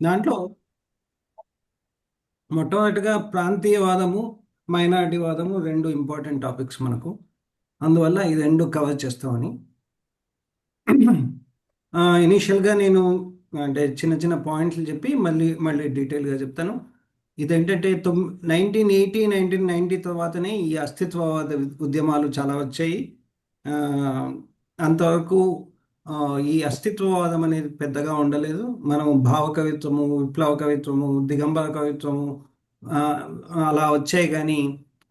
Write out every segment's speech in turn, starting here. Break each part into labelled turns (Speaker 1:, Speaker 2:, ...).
Speaker 1: దాంట్లో మొట్టమొదటిగా ప్రాంతీయవాదము, మైనారిటీవాదము రెండు ఇంపార్టెంట్ టాపిక్స్ మనకు. అందువల్ల ఈ రెండు కవర్ చేస్తామని. ఇనీషియల్గా నేను అంటే చిన్న చిన్న పాయింట్లు చెప్పి మళ్ళీ మళ్ళీ డీటెయిల్గా చెప్తాను. ఇదేంటంటే 1980 1990 తర్వాతనే ఈ అస్తిత్వవాద ఉద్యమాలు చాలా వచ్చాయి. ఆ, అంతవరకు ఆ, ఈ అస్తిత్వవాదం అనేది పెద్దగా ఉండలేదు. మనం భావ కవిత్వము, విప్లవ కవిత్వము, దిగంబర కవిత్వము ఆ, అలా వచ్చాయి. కానీ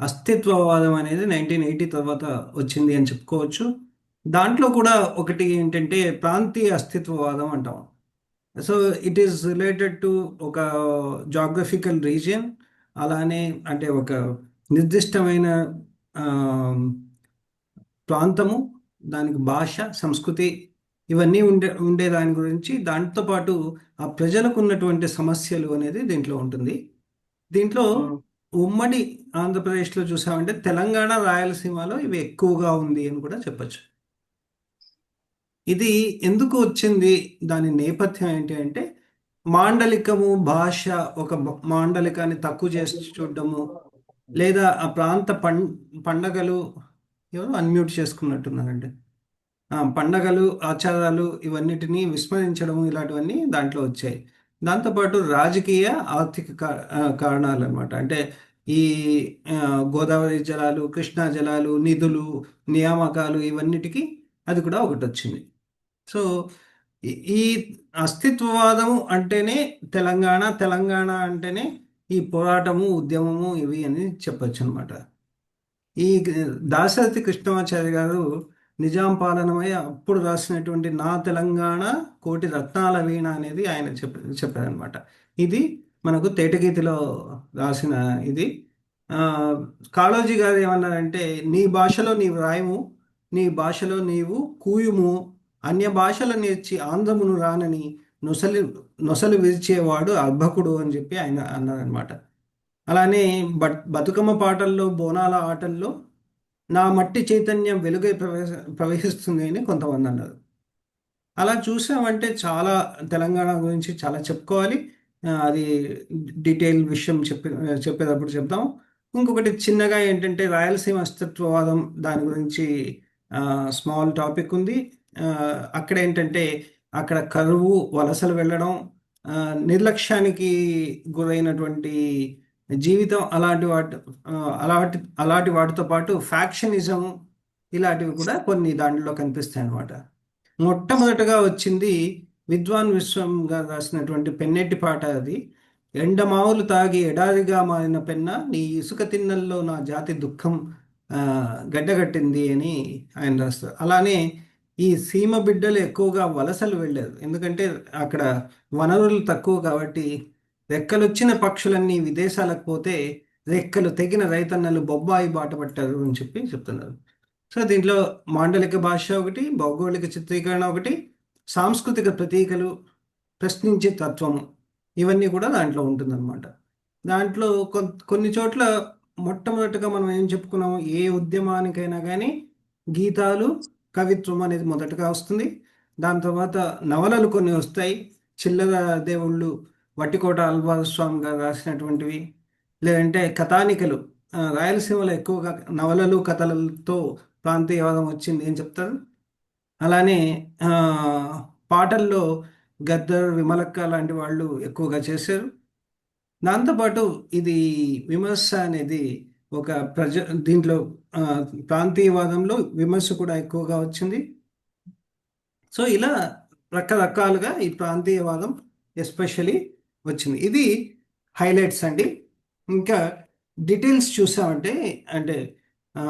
Speaker 1: అస్తిత్వవాదం అనేది 1980 తర్వాత వచ్చింది అని చెప్పుకోవచ్చు. దాంట్లో కూడా ఒకటి ఏంటంటే ప్రాంతీయ అస్తిత్వవాదం అంటాం. So it is related to ఒక జాగ్రఫికల్ రీజియన్. అలానే అంటే ఒక నిర్దిష్టమైన ఆ, ప్రాంతము, దానికి భాష, సంస్కృతి ఇవన్నీ ఉండే దాని గురించి, దాంతోపాటు ఆ ప్రజలకు ఉన్నటువంటి సమస్యలు అనేది దీంట్లో ఉంటుంది. దీంట్లో ఉమ్మడి ఆంధ్రప్రదేశ్లో చూసామంటే తెలంగాణ, రాయలసీమలో ఇవి ఎక్కువగా ఉంది అని కూడా చెప్పచ్చు. ఇది ఎందుకు వచ్చింది, దాని నేపథ్యం ఏంటి అంటే మాండలికము భాష, ఒక మాండలికాన్ని తక్కువ చేసి చూడడము, లేదా ఆ ప్రాంత పండగలు. ఎవరు అన్మ్యూట్ చేసుకున్నట్టున్నారండి. పండగలు, ఆచారాలు ఇవన్నిటినీ విస్మరించడం, ఇలాంటివన్నీ దాంట్లో వచ్చాయి. దాంతోపాటు రాజకీయ ఆర్థిక కారణాలు అనమాట. అంటే ఈ ఆ, గోదావరి జలాలు, కృష్ణా జలాలు, నిధులు, నియామకాలు ఇవన్నిటికీ అది కూడా ఒకటి వచ్చింది. సో ఈ అస్తిత్వవాదం అంటేనే తెలంగాణ, తెలంగాణ అంటేనే ఈ పోరాటము, ఉద్యమము ఇవి అని చెప్పొచ్చు అనమాట. ఈ దాశరథి కృష్ణమాచారి గారు నిజాం పాలనమై అప్పుడు రాసినటువంటి నా తెలంగాణ కోటి రత్నాల వీణ అనేది ఆయన చెప్పారనమాట. ఇది మనకు తేటగీతిలో రాసిన ఇది. ఆ, కాళోజీ గారు ఏమన్నారంటే నీ భాషలో నీవు రాయము, నీ భాషలో నీవు కూయుము, అన్య భాషలు నేర్చి ఆంధ్రమును రానని నొసలి నొసలు విరిచేవాడు అర్భకుడు అని చెప్పి ఆయన అన్నారనమాట. అలానే బతుకమ్మ పాటల్లో, బోనాల ఆటల్లో నా మట్టి చైతన్యం వెలుగై ప్రవహిస్తుంది అని కొంతమంది అన్నారు. అలా చూసామంటే చాలా తెలంగాణ గురించి చాలా చెప్పుకోవాలి. అది డీటెయిల్ విషయం చెప్పేటప్పుడు చెప్దాం. ఇంకొకటి చిన్నగా ఏంటంటే రాయలసీమ అస్తిత్వవాదం, దాని గురించి స్మాల్ టాపిక్ ఉంది. ఆ, అక్కడ ఏంటంటే అక్కడ కరువు, వలసలు వెళ్ళడం, ఆ, నిర్లక్ష్యానికి గురైనటువంటి జీవితం, అలాంటి వాటి ఆ, అలాంటి వాటితో పాటు ఫ్యాక్షనిజం ఇలాంటివి కూడా కొన్ని దాంట్లో కనిపిస్తాయి అన్నమాట. మొట్టమొదటగా వచ్చింది విద్వాన్ విశ్వం గారు రాసినటువంటి పెన్నెట్టి పాట అది. ఎండమావులు తాగి ఎడారిగా మారిన పెన్న నీ ఇసుక తిన్నల్లో నా జాతి దుఃఖం ఆ, గడ్డగట్టింది అని ఆయన రాస్తారు. అలానే ఈ సీమ బిడ్డలు ఎక్కువగా వలసలు వెళ్ళారు, ఎందుకంటే అక్కడ వనరులు తక్కువ కాబట్టి. రెక్కలొచ్చిన పక్షులన్నీ విదేశాలకు పోతే రెక్కలు తెగిన రైతన్నలు బొబ్బాయి బాట పట్టారు అని చెప్పి చెప్తున్నారు. సో దీంట్లో మాండలిక భాష ఒకటి, భౌగోళిక చిత్రీకరణ ఒకటి, సాంస్కృతిక ప్రతీకలు, ప్రశ్నించే తత్వము ఇవన్నీ కూడా దాంట్లో ఉంటుందన్నమాట. దాంట్లో కొన్ని చోట్ల మొట్టమొదటిగా మనం ఏం చెప్పుకున్నాము, ఏ ఉద్యమానికైనా కానీ గీతాలు, కవిత్వం అనేది మొదటగా వస్తుంది. దాని తర్వాత నవలలు కొన్ని వస్తాయి. చిల్లర దేవుళ్ళు, వట్టికోట అల్వార్ స్వామి గారు రాసినటువంటివి, లేదంటే కథానికలు. రాయలసీమలో ఎక్కువగా నవలలు, కథలతో ప్రాంతీయవాదం వచ్చింది అని చెప్తారు. అలానే ఆ, పాటల్లో గద్దర్, విమలక్క లాంటి వాళ్ళు ఎక్కువగా చేశారు. దాంతోపాటు ఇది విమర్శ అనేది ఒక దీంట్లో ఆ, ప్రాంతీయవాదంలో విమర్శ కూడా ఎక్కువగా వచ్చింది. సో ఇలా రకరకాలుగా ఈ ప్రాంతీయవాదం ఎస్పెషలీ వచ్చింది. ఇది హైలైట్స్ అండి. ఇంకా డీటెయిల్స్ చూసామంటే అంటే ఆ,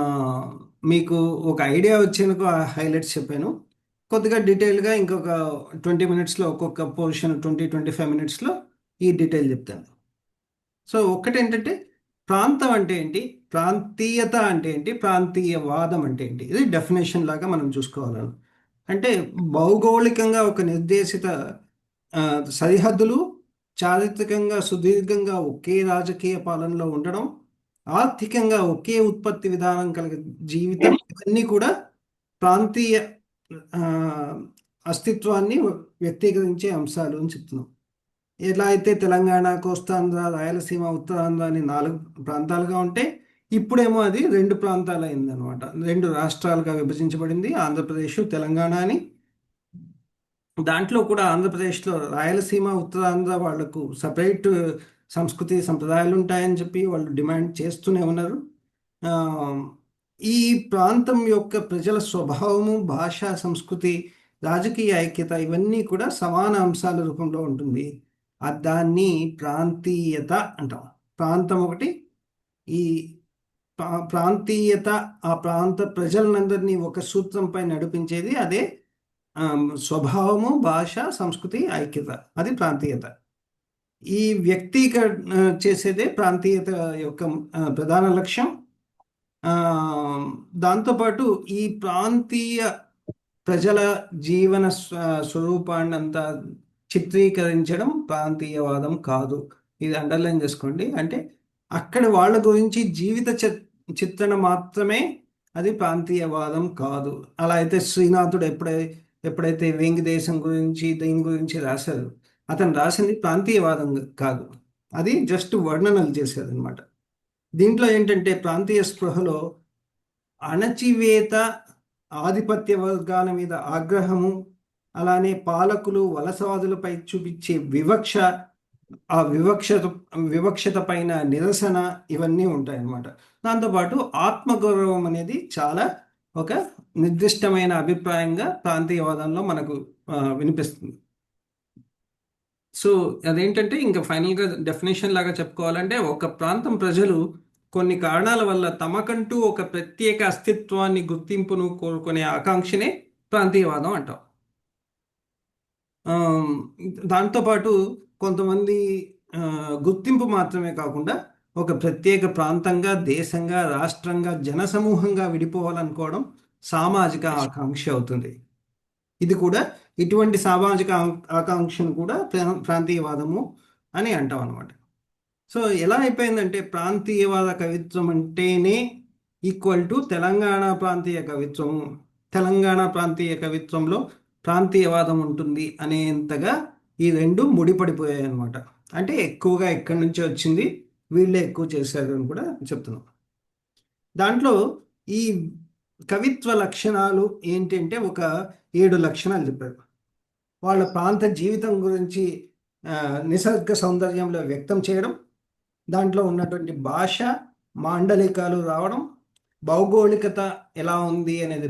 Speaker 1: మీకు ఒక ఐడియా వచ్చేందుకు ఆ హైలైట్స్ చెప్పాను. కొద్దిగా డీటెయిల్గా ఇంకొక 20 మినిట్స్లో, ఒక్కొక్క పోర్షన్ 20-25 మినిట్స్లో ఈ డీటెయిల్ చెప్తాను. సో ఒక్కటి ఏంటంటే ప్రాంతం అంటే ఏంటి, ప్రాంతీయత అంటే ఏంటి, ప్రాంతీయవాదం అంటే ఏంటి, ఇది డెఫినేషన్ లాగా మనం చూసుకోవాలి. అంటే భౌగోళికంగా ఒక నిర్దేశిత ఆ, సరిహద్దులు, చారిత్రకంగా సుదీర్ఘంగా ఒకే రాజకీయ పాలనలో ఉండడం, ఆర్థికంగా ఒకే ఉత్పత్తి విధానం కలిగే జీవితం, ఇవన్నీ కూడా ప్రాంతీయ ఆ, అస్తిత్వాన్ని వ్యక్తీకరించే అంశాలు అని చెప్తున్నాం. ఎలా అయితే తెలంగాణ, కోస్తాంధ్ర, రాయలసీమ, ఉత్తరాంధ్ర అని 4 ప్రాంతాలుగా ఉంటే ఇప్పుడేమో అది 2 ప్రాంతాలు అయిందనమాట. 2 రాష్ట్రాలుగా విభజించబడింది ఆంధ్రప్రదేశ్, తెలంగాణ అని. దాంట్లో కూడా ఆంధ్రప్రదేశ్లో రాయలసీమ, ఉత్తరాంధ్ర వాళ్లకు సపరేట్ సంస్కృతి సంప్రదాయాలు ఉంటాయని చెప్పి వాళ్ళు డిమాండ్ చేస్తూనే ఉన్నారు. ఆ, ఈ ప్రాంతం యొక్క ప్రజల స్వభావము, భాష, సంస్కృతి, రాజకీయ ఐక్యత ఇవన్నీ కూడా సమాన అంశాల రూపంలో ఉంటుంది. దాన్ని ప్రాంతీయత అంటాం. ప్రాంతం ఒకటి, ఈ ప్రాంతీయత, ఆ ప్రాంత ప్రజలందరినీ ఒక సూత్రంపై నడిపించేది అదే స్వభావము, భాష, సంస్కృతి, ఐక్యత, అది ప్రాంతీయత. ఈ వ్యక్తీకరణ చేసేదే ప్రాంతీయత యొక్క ప్రధాన లక్ష్యం. ఆ, దాంతోపాటు ఈ ప్రాంతీయ ప్రజల జీవన స్వరూపాన్ని అంతా చిత్రీకరించడం ప్రాంతీయవాదం కాదు. ఇది అండర్లైన్ చేసుకోండి. అంటే అక్కడ వాళ్ళ గురించి జీవిత చిత్రణ మాత్రమే అది ప్రాంతీయవాదం కాదు. అలా అయితే శ్రీనాథుడు ఎప్పుడైతే వేంగి దేశం గురించి దీని గురించి రాశారు, అతను రాసింది ప్రాంతీయవాదం కాదు, అది జస్ట్ వర్ణనలు చేశారు అనమాట. దీంట్లో ఏంటంటే ప్రాంతీయ స్పృహలో అణచివేత, ఆధిపత్య వర్గాల మీద ఆగ్రహము, అలానే పాలకులు వలసవాదులపై చూపించే వివక్ష, ఆ వివక్షత పైన నిరసన, ఇవన్నీ ఉంటాయన్నమాట. దాంతోపాటు ఆత్మగౌరవం అనేది చాలా ఒక నిర్దిష్టమైన అభిప్రాయంగా ప్రాంతీయవాదంలో మనకు వినిపిస్తుంది. సో అదేంటంటే ఇంకా ఫైనల్గా డెఫినేషన్ లాగా చెప్పుకోవాలంటే, ఒక ప్రాంతం ప్రజలు కొన్ని కారణాల వల్ల తమకంటూ ఒక ప్రత్యేక అస్తిత్వాన్ని, గుర్తింపును కోరుకునే ఆకాంక్షనే ప్రాంతీయవాదం అంటాం. దాంతోపాటు కొంతమంది గుర్తింపు మాత్రమే కాకుండా ఒక ప్రత్యేక ప్రాంతంగా, దేశంగా, రాష్ట్రంగా, జనసమూహంగా విడిపోవాలనుకోవడం సామాజిక ఆకాంక్ష అవుతుంది. ఇది కూడా ఇటువంటి సామాజిక ఆకాంక్షను కూడా ప్రాంతీయవాదము అని అంటాం అనమాట. సో ఎలా అయిపోయిందంటే ప్రాంతీయవాద కవిత్వం అంటేనే ఈక్వల్ టు తెలంగాణ ప్రాంతీయ కవిత్వము, తెలంగాణ ప్రాంతీయ కవిత్వంలో ప్రాంతీయవాదం ఉంటుంది అనేంతగా ఈ రెండు ముడిపడిపోయాయి అనమాట. అంటే ఎక్కువగా ఎక్కడి నుంచి వచ్చింది, వీళ్ళే ఎక్కువ చేశారు అని కూడా చెప్తున్నాం. దాంట్లో ఈ కవిత్వ లక్షణాలు ఏంటంటే ఒక 7 లక్షణాలు చెప్పారు. వాళ్ళ ప్రాంత జీవితం గురించి నిసర్గ సౌందర్యంలో వ్యక్తం చేయడం, దాంట్లో ఉన్నటువంటి భాష, మాండలికాలు రావడం, భౌగోళికత ఎలా ఉంది అనేది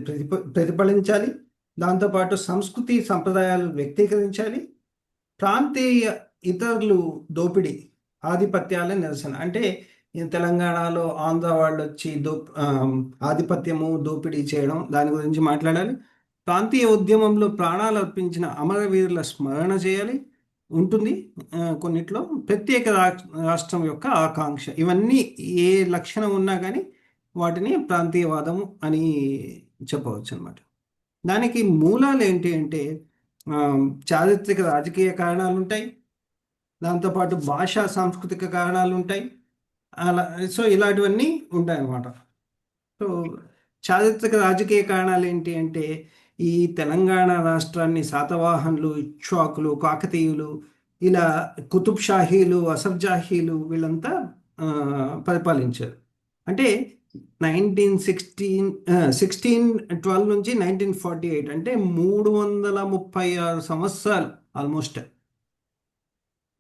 Speaker 1: ప్రతిఫలించాలి, దాంతోపాటు సంస్కృతి సంప్రదాయాలు వ్యక్తీకరించాలి, ప్రాంతీయ ఇతరులు దోపిడీ, ఆధిపత్యాల నిరసన. అంటే తెలంగాణలో ఆంధ్ర వాళ్ళు వచ్చి ఆధిపత్యము, దోపిడీ చేయడం, దాని గురించి మాట్లాడాలి. ప్రాంతీయ ఉద్యమంలో ప్రాణాలు అర్పించిన అమరవీరుల స్మరణ చేయాలి ఉంటుంది. కొన్నిట్లో ప్రత్యేక రాష్ట్రం యొక్క ఆకాంక్ష, ఇవన్నీ ఏ లక్షణం ఉన్నా కానీ వాటిని ప్రాంతీయవాదము అని చెప్పవచ్చు అన్నమాట. దానికి మూలాలు ఏంటి అంటే చారిత్రక రాజకీయ కారణాలు ఉంటాయి, దాంతోపాటు భాషా సాంస్కృతిక కారణాలు ఉంటాయి. అలా సో ఇలాంటివన్నీ ఉంటాయి అన్నమాట. సో చారిత్రక రాజకీయ కారణాలు ఏంటి అంటే, ఈ తెలంగాణ రాష్ట్రాన్ని శాతవాహనులు, ఇక్ష్వాకులు, కాకతీయులు, ఇలా కుతుబ్ షాహీలు, అసఫ్ జాహీలు వీళ్ళంతా పరిపాలించారు. అంటే 1612 నుంచి 1948, అంటే 336 సంవత్సరాలు, ఆల్మోస్ట్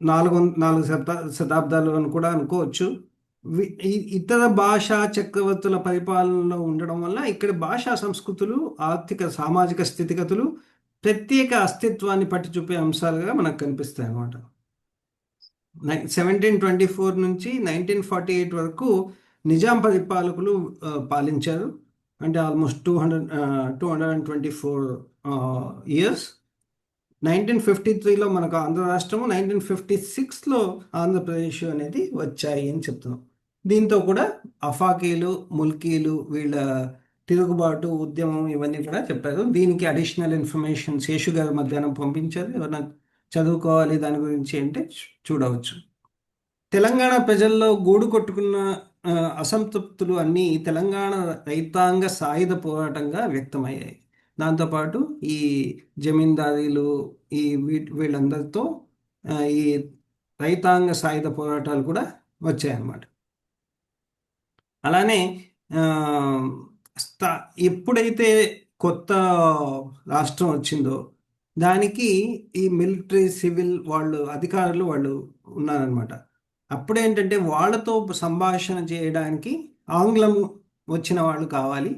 Speaker 1: 4 శతాబ్దాలు అని కూడా అనుకోవచ్చు. ఇతర భాషా చక్రవర్తుల పరిపాలనలో ఉండడం వల్ల ఇక్కడ భాషా సంస్కృతులు, ఆర్థిక సామాజిక స్థితిగతులు ప్రత్యేక అస్తిత్వాన్ని పట్టి చూపే అంశాలుగా మనకు కనిపిస్తాయి అన్నమాట. 1724 నుంచి 1948 వరకు నిజాం పరిపాలకులు పాలించారు. అంటే ఆల్మోస్ట్ 224 ఇయర్స్. 1953లో మనకు ఆంధ్ర రాష్ట్రము, 1956లో ఆంధ్రప్రదేశ్ అనేది వచ్చాయి అని చెప్తున్నాం. దీంతో కూడా అఫాకీలు, ముల్కీలు వీళ్ళ తిరుగుబాటు, ఉద్యమం ఇవన్నీ కూడా చెప్పారు. దీనికి అడిషనల్ ఇన్ఫర్మేషన్ శేషు గారు మధ్యాహ్నం పంపించారు. ఎవరైనా చదువుకోవాలి దాని గురించి అంటే చూడవచ్చు. తెలంగాణ ప్రజల్లో గూడు కొట్టుకున్న అసంతృప్తులు అన్నీ తెలంగాణ రైతాంగ సాయుధ పోరాటంగా వ్యక్తమయ్యాయి. దాంతోపాటు ఈ జమీందారీలు, ఈ వీళ్ళందరితో ఈ రైతాంగ సాయుధ పోరాటాలు కూడా వచ్చాయన్నమాట. అలానే ఆ, ఎప్పుడైతే కొత్త రాష్ట్రం వచ్చిందో దానికి ఈ మిలిటరీ సివిల్ వాళ్ళు అధికారులు వాళ్ళు ఉన్నారనమాట. అప్పుడేంటంటే వాళ్ళతో సంభాషణ చేయడానికి ఆంగ్లం వచ్చిన వాళ్ళు కావాలి.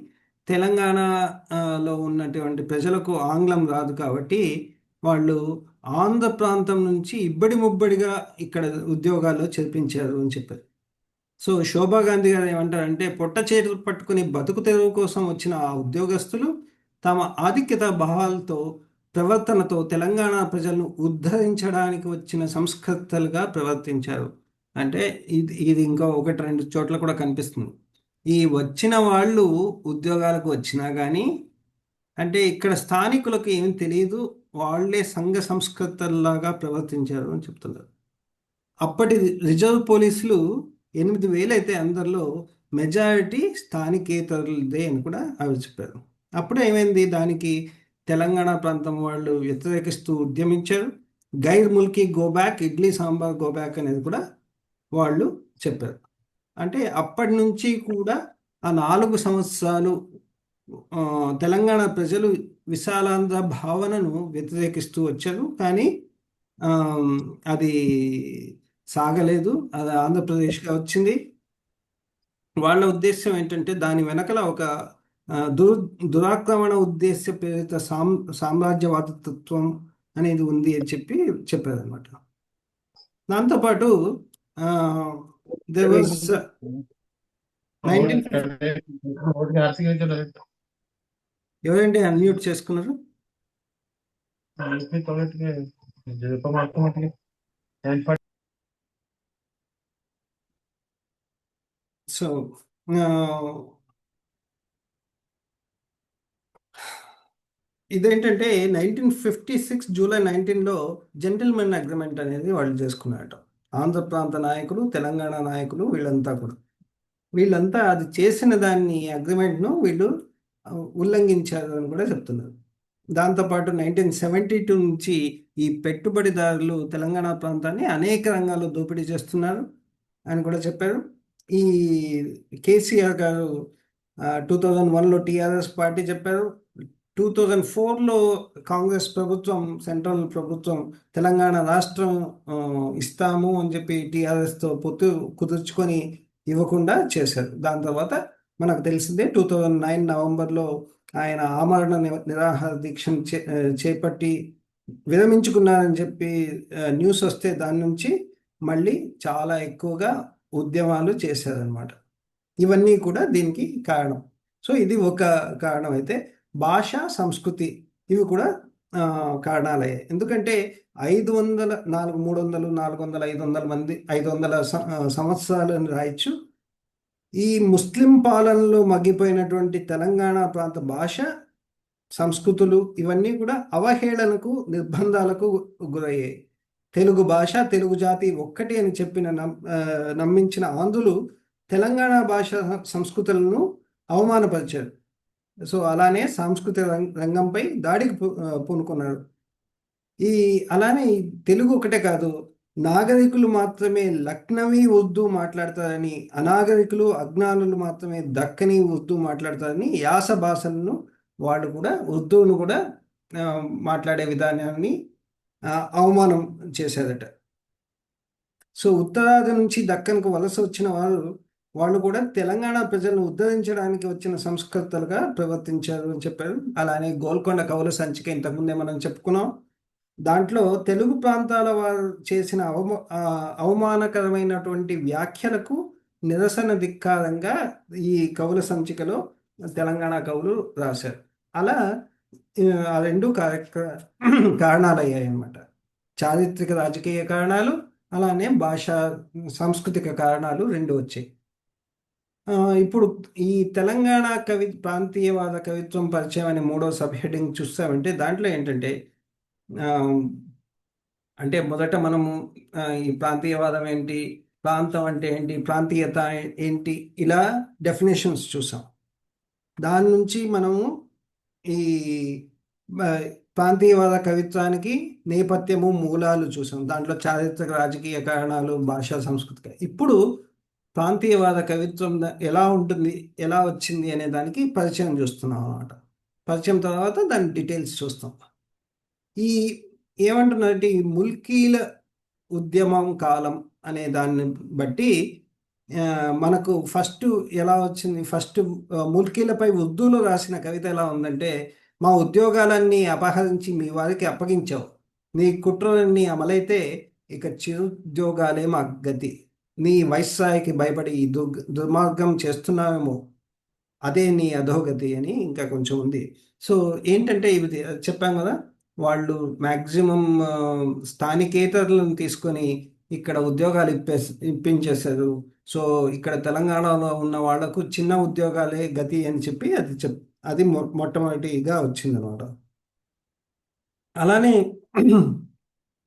Speaker 1: తెలంగాణలో ఉన్నటువంటి ప్రజలకు ఆంగ్లం రాదు కాబట్టి వాళ్ళు ఆంధ్ర ప్రాంతం నుంచి ఇబ్బడి ముబ్బడిగా ఇక్కడ ఉద్యోగాల్లో చేర్పించారు అని చెప్పారు. సో శోభా గాంధీ గారు ఏమంటారంటే పొట్ట చేతులు పట్టుకుని బతుకు తెరువు కోసం వచ్చిన ఆ ఉద్యోగస్తులు తమ ఆధిక్యత భావాలతో ప్రవర్తనతో తెలంగాణ ప్రజలను ఉద్ధరించడానికి వచ్చిన సంస్కర్తలుగా ప్రవర్తించారు. అంటే ఇది ఇంకా ఒకటి రెండు చోట్ల కూడా కనిపిస్తుంది. ఈ వచ్చిన వాళ్ళు ఉద్యోగాలకు వచ్చినా కానీ అంటే ఇక్కడ స్థానికులకు ఏం తెలియదు, వాళ్ళే సంఘ సంస్కర్తల్లాగా ప్రవర్తించారు అని చెప్తున్నారు. అప్పటి రిజర్వ్ పోలీసులు 8,000 అయితే అందరిలో మెజారిటీ స్థానికేతరులదే అని కూడా ఆవిడ చెప్పారు. అప్పుడు ఏమైంది, దానికి తెలంగాణ ప్రాంతం వాళ్ళు వ్యతిరేకిస్తూ ఉద్యమించారు. గైర్ ముల్కీ గోబ్యాక్, ఇడ్లీ సాంబార్ గోబ్యాక్ అనేది కూడా వాళ్ళు చెప్పారు. అంటే అప్పటి నుంచి కూడా ఆ 4 సంవత్సరాలు తెలంగాణ ప్రజలు విశాలాంధ్ర భావనను వ్యతిరేకిస్తూ వచ్చారు. కానీ అది సాగలేదు, అది ఆంధ్రప్రదేశ్గా వచ్చింది. వాళ్ళ ఉద్దేశం ఏంటంటే దాని వెనకల ఒక దురాక్రమణ ఉద్దేశ ప్రేరిత సామ్రాజ్యవాదతత్వం అనేది ఉంది అని చెప్పారనమాట. దాంతోపాటు దెర్ వాజ్ 19 ఎవరండి అన్మ్యూట్ చేసుకున్నారు? సో ఇదేంటంటే 1956 జూలై 19లో జెంటిల్మెన్ అగ్రిమెంట్ అనేది వాళ్ళు చేసుకున్నారట. ఆంధ్ర ప్రాంత నాయకులు, తెలంగాణ నాయకులు వీళ్ళంతా అది చేసిన దాన్ని అగ్రిమెంట్ను వీళ్ళు ఉల్లంఘించారు అని కూడా చెప్తున్నారు. దాంతోపాటు 1972 నుంచి ఈ పెట్టుబడిదారులు తెలంగాణ ప్రాంతాన్ని అనేక రంగాల్లో దోపిడీ చేస్తున్నారు అని కూడా చెప్పారు. ఈ కేసీఆర్ గారు 2001లో టీఆర్ఎస్ పార్టీ చెప్పారు. 2004లో కాంగ్రెస్ ప్రభుత్వం, సెంట్రల్ ప్రభుత్వం తెలంగాణ రాష్ట్రం ఇస్తాము అని చెప్పి టీఆర్ఎస్తో పొత్తు కుదుర్చుకొని ఇవ్వకుండా చేశారు. దాని తర్వాత మనకు తెలిసిందే 2009 నవంబర్లో ఆయన ఆమరణ నిరాహార దీక్షను చేపట్టి విరమించుకున్నారని చెప్పి న్యూస్ వస్తే దాని నుంచి మళ్ళీ చాలా ఎక్కువగా ఉద్యమాలు చేశారనమాట. ఇవన్నీ కూడా దీనికి కారణం. సో ఇది ఒక కారణం అయితే భాష, సంస్కృతి ఇవి కూడా కారణాలయ్యాయి. ఎందుకంటే 500, 300, 400, 500 మంది 500 సంవత్సరాలను రాయొచ్చు. ఈ ముస్లిం పాలనలో మగ్గిపోయినటువంటి తెలంగాణ ప్రాంత భాష, సంస్కృతులు ఇవన్నీ కూడా అవహేళనకు, నిర్బంధాలకు గురయ్యాయి. తెలుగు భాష, తెలుగు జాతి ఒక్కటి అని నమ్మించిన ఆంధ్రులు తెలంగాణ భాష, సంస్కృతులను అవమానపరిచారు. సో అలానే సాంస్కృతిక రంగంపై దాడికి పూనుకున్నారు. అలానే తెలుగు ఒకటే కాదు, నాగరికులు మాత్రమే లక్నవీ ఉర్దూ మాట్లాడతారని, అనాగరికులు, అజ్ఞానులు మాత్రమే దక్కని ఉర్దూ మాట్లాడతారని యాస భాషలను వాళ్ళు కూడా ఉర్దూను కూడా మాట్లాడే విధానాన్ని అవమానం చేశారట. సో ఉత్తరాది నుంచి దక్కన్కు వలస వచ్చిన వాళ్ళు కూడా తెలంగాణ ప్రజలను ఉద్ధరించడానికి వచ్చిన సంస్కర్తలుగా ప్రవర్తించారు అని చెప్పారు. అలానే గోల్కొండ కవుల సంచిక ఇంతకుముందే మనం చెప్పుకున్నాం. దాంట్లో తెలుగు ప్రాంతాల వారు చేసిన అవమానకరమైనటువంటి వ్యాఖ్యలకు నిరసన ధిక్కారంగా ఈ కవుల సంచికలో తెలంగాణ కవులు రాశారు. అలా ఆ రెండు కారణాలయ్యాయి అన్నమాట. చారిత్రక రాజకీయ కారణాలు, అలానే భాషా సాంస్కృతిక కారణాలు రెండు వచ్చాయి. ఇప్పుడు ఈ తెలంగాణ ప్రాంతీయవాద కవిత్వం పరిచయం అనే 3వ సబ్ హెడ్డింగ్ చూస్తామంటే దాంట్లో ఏంటంటే అంటే మొదట మనము ఈ ప్రాంతీయవాదం ఏంటి, ప్రాంతం అంటే ఏంటి, ప్రాంతీయత ఏంటి, ఇలా డెఫినేషన్స్ చూసాం. దాని నుంచి మనము ఈ ప్రాంతీయవాద కవిత్వానికి నేపథ్యము మూలాలు చూసాం. దాంట్లో చారిత్రక రాజకీయ కారణాలు, భాషా సంస్కృతి. ఇప్పుడు ప్రాంతీయవాద కవిత్వం ఎలా ఉంటుంది, ఎలా వచ్చింది అనే దానికి పరిచయం చూస్తున్నాం అన్నమాట. పరిచయం తర్వాత దాని డీటెయిల్స్ చూస్తాం. ఈ ఏమంటున్నారంటే ఈ ముల్కీల ఉద్యమం కాలం అనే దాన్ని బట్టి మనకు ఫస్ట్ ఎలా వచ్చింది, ఫస్ట్ ముల్కీలపై ఉర్దూలో రాసిన కవిత ఎలా ఉందంటే, మా ఉద్యోగాలన్నీ అపహరించి మీ వారికి అప్పగించావు, నీ కుట్రలన్నీ అమలైతే ఇక చిరుద్యోగాలే మా గతి, నీ వైస్రాయికి భయపడి ఈ దుర్మార్గం చేస్తున్నావేమో, అదే నీ అధోగతి అని ఇంకా కొంచెం ఉంది. సో ఏంటంటే ఇవి చెప్పాం కదా, వాళ్ళు మ్యాక్సిమం స్థానికేతరులను తీసుకొని ఇక్కడ ఉద్యోగాలు ఇప్పించేశారు. సో ఇక్కడ తెలంగాణలో ఉన్న వాళ్లకు చిన్న ఉద్యోగాలే గతి అని చెప్పి అది మొట్టమొదటిగా వచ్చిందనమాట. అలానే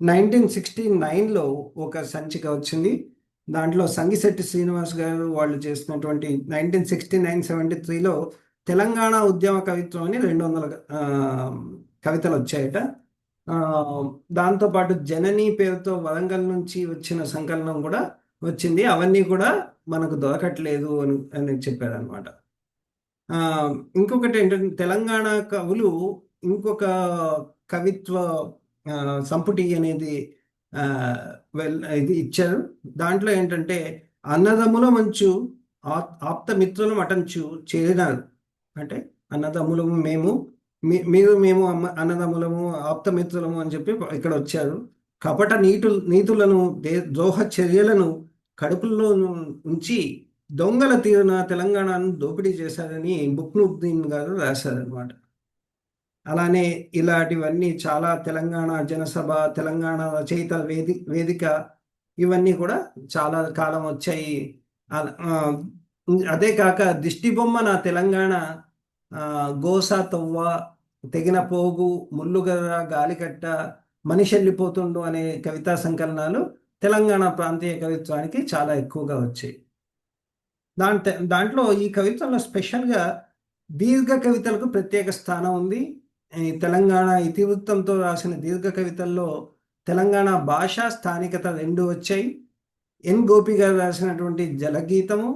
Speaker 1: 1969లో ఒక సంచిక వచ్చింది. దాంట్లో సంగిశెట్టి శ్రీనివాస్ గారు వాళ్ళు చేసినటువంటి 1969-73లో తెలంగాణ ఉద్యమ కవిత్వం అని 200 కవితలు వచ్చాయట. దాంతోపాటు జనని పేరుతో వరంగల్ నుంచి వచ్చిన సంకలనం కూడా వచ్చింది. అవన్నీ కూడా మనకు దొరకట్లేదు అని చెప్పారనమాట. ఇంకొకటి ఏంటంటే తెలంగాణ కవులు ఇంకొక కవిత్వ సంపుటి అనేది ఇది ఇచ్చారు. దాంట్లో ఏంటంటే అన్నదమ్ముల మంచు ఆప్త మిత్రులం అటంచు చేరినారు. అంటే అన్నదమ్ములము మేము, మీరు మేము అన్నదమ్ములము ఆప్తమిత్రులము అని చెప్పి ఇక్కడ వచ్చారు. కపట నీతులను ద్రోహ చర్యలను కడుపుల్లో ఉంచి దొంగల తీరున తెలంగాణను దోపిడీ చేశారని బుక్నుద్దీన్ గారు రాశారనమాట. అలానే ఇలాంటివన్నీ చాలా తెలంగాణ జనసభ, తెలంగాణ రచయిత వేదిక ఇవన్నీ కూడా చాలా కాలం వచ్చాయి. అదే కాక దిష్టి బొమ్మ నా తెలంగాణ, గోసా తవ్వ, తెగిన పోగు, ముల్లుగర్ర, గాలికట్ట, మనిషి వెళ్ళిపోతుండు అనే కవితా సంకలనాలు తెలంగాణ ప్రాంతీయ కవిత్వానికి చాలా ఎక్కువగా వచ్చాయి. దాంట్లో ఈ కవిత్వంలో స్పెషల్గా దీర్ఘ కవితలకు ప్రత్యేక స్థానం ఉంది. ఈ తెలంగాణ ఇతివృత్తంతో రాసిన దీర్ఘ కవితల్లో తెలంగాణ భాష, స్థానికత రెండు వచ్చాయి. ఎన్ గోపి గారు రాసినటువంటి జలగీతము,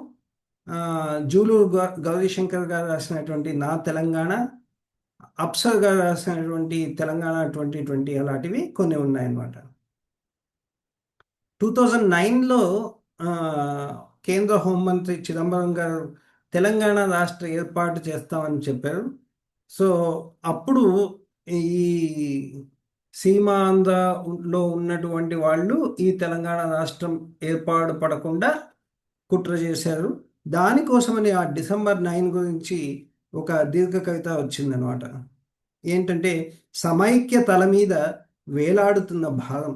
Speaker 1: జూలూరు గౌరీశంకర్ గారు రాసినటువంటి నా తెలంగాణ, అప్సర్ గారు రాసినటువంటి తెలంగాణ 2020 అలాంటివి కొన్ని ఉన్నాయన్నమాట. 2009లో కేంద్ర హోంమంత్రి చిదంబరం గారు తెలంగాణ రాష్ట్ర ఏర్పాటు చేస్తామని చెప్పారు. సో అప్పుడు ఈ సీమాంధ్రలో ఉన్నటువంటి వాళ్ళు ఈ తెలంగాణ రాష్ట్రం ఏర్పాటు పడకుండా కుట్ర చేశారు. దానికోసమని ఆ December 9 గురించి ఒక దీర్ఘ కవిత వచ్చిందనమాట. ఏంటంటే సమైక్య తల మీద వేలాడుతున్న భారం,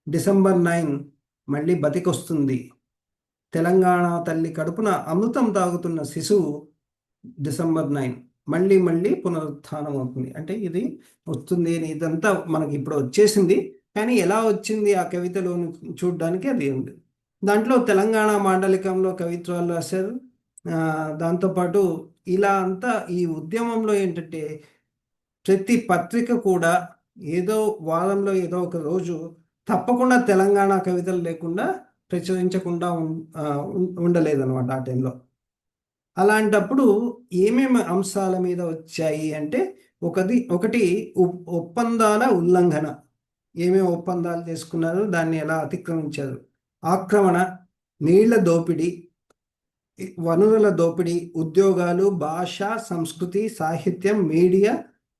Speaker 1: December 9 మళ్ళీ బతికొస్తుంది, తెలంగాణ తల్లి కడుపున అమృతం తాగుతున్న శిశువు December 9 మళ్ళీ మళ్ళీ పునరుత్థానం అవుతుంది. అంటే ఇది వస్తుంది అని ఇదంతా మనకి ఇప్పుడు వచ్చేసింది, కానీ ఎలా వచ్చింది ఆ కవితలో చూడడానికి అది ఉంది. దాంట్లో తెలంగాణ మాండలికంలో కవిత్వాలు రాశారు. దాంతోపాటు ఇలా అంతా ఈ ఉద్యమంలో ఏంటంటే ప్రతి పత్రిక కూడా ఏదో వారంలో ఏదో ఒక రోజు తప్పకుండా తెలంగాణ కవితలు లేకుండా ప్రచురించకుండా ఉండలేదన్నమాట ఆ టైంలో. అలాంటప్పుడు ఏమేమి అంశాల మీద వచ్చాయి అంటే ఒకటి ఒప్పందాల ఉల్లంఘన, ఏమేమి ఒప్పందాలు చేసుకున్నారో దాన్ని ఎలా అతిక్రమించారు, ఆక్రమణ, నీళ్ల దోపిడీ, వనరుల దోపిడీ, ఉద్యోగాలు, భాష, సంస్కృతి, సాహిత్యం, మీడియా,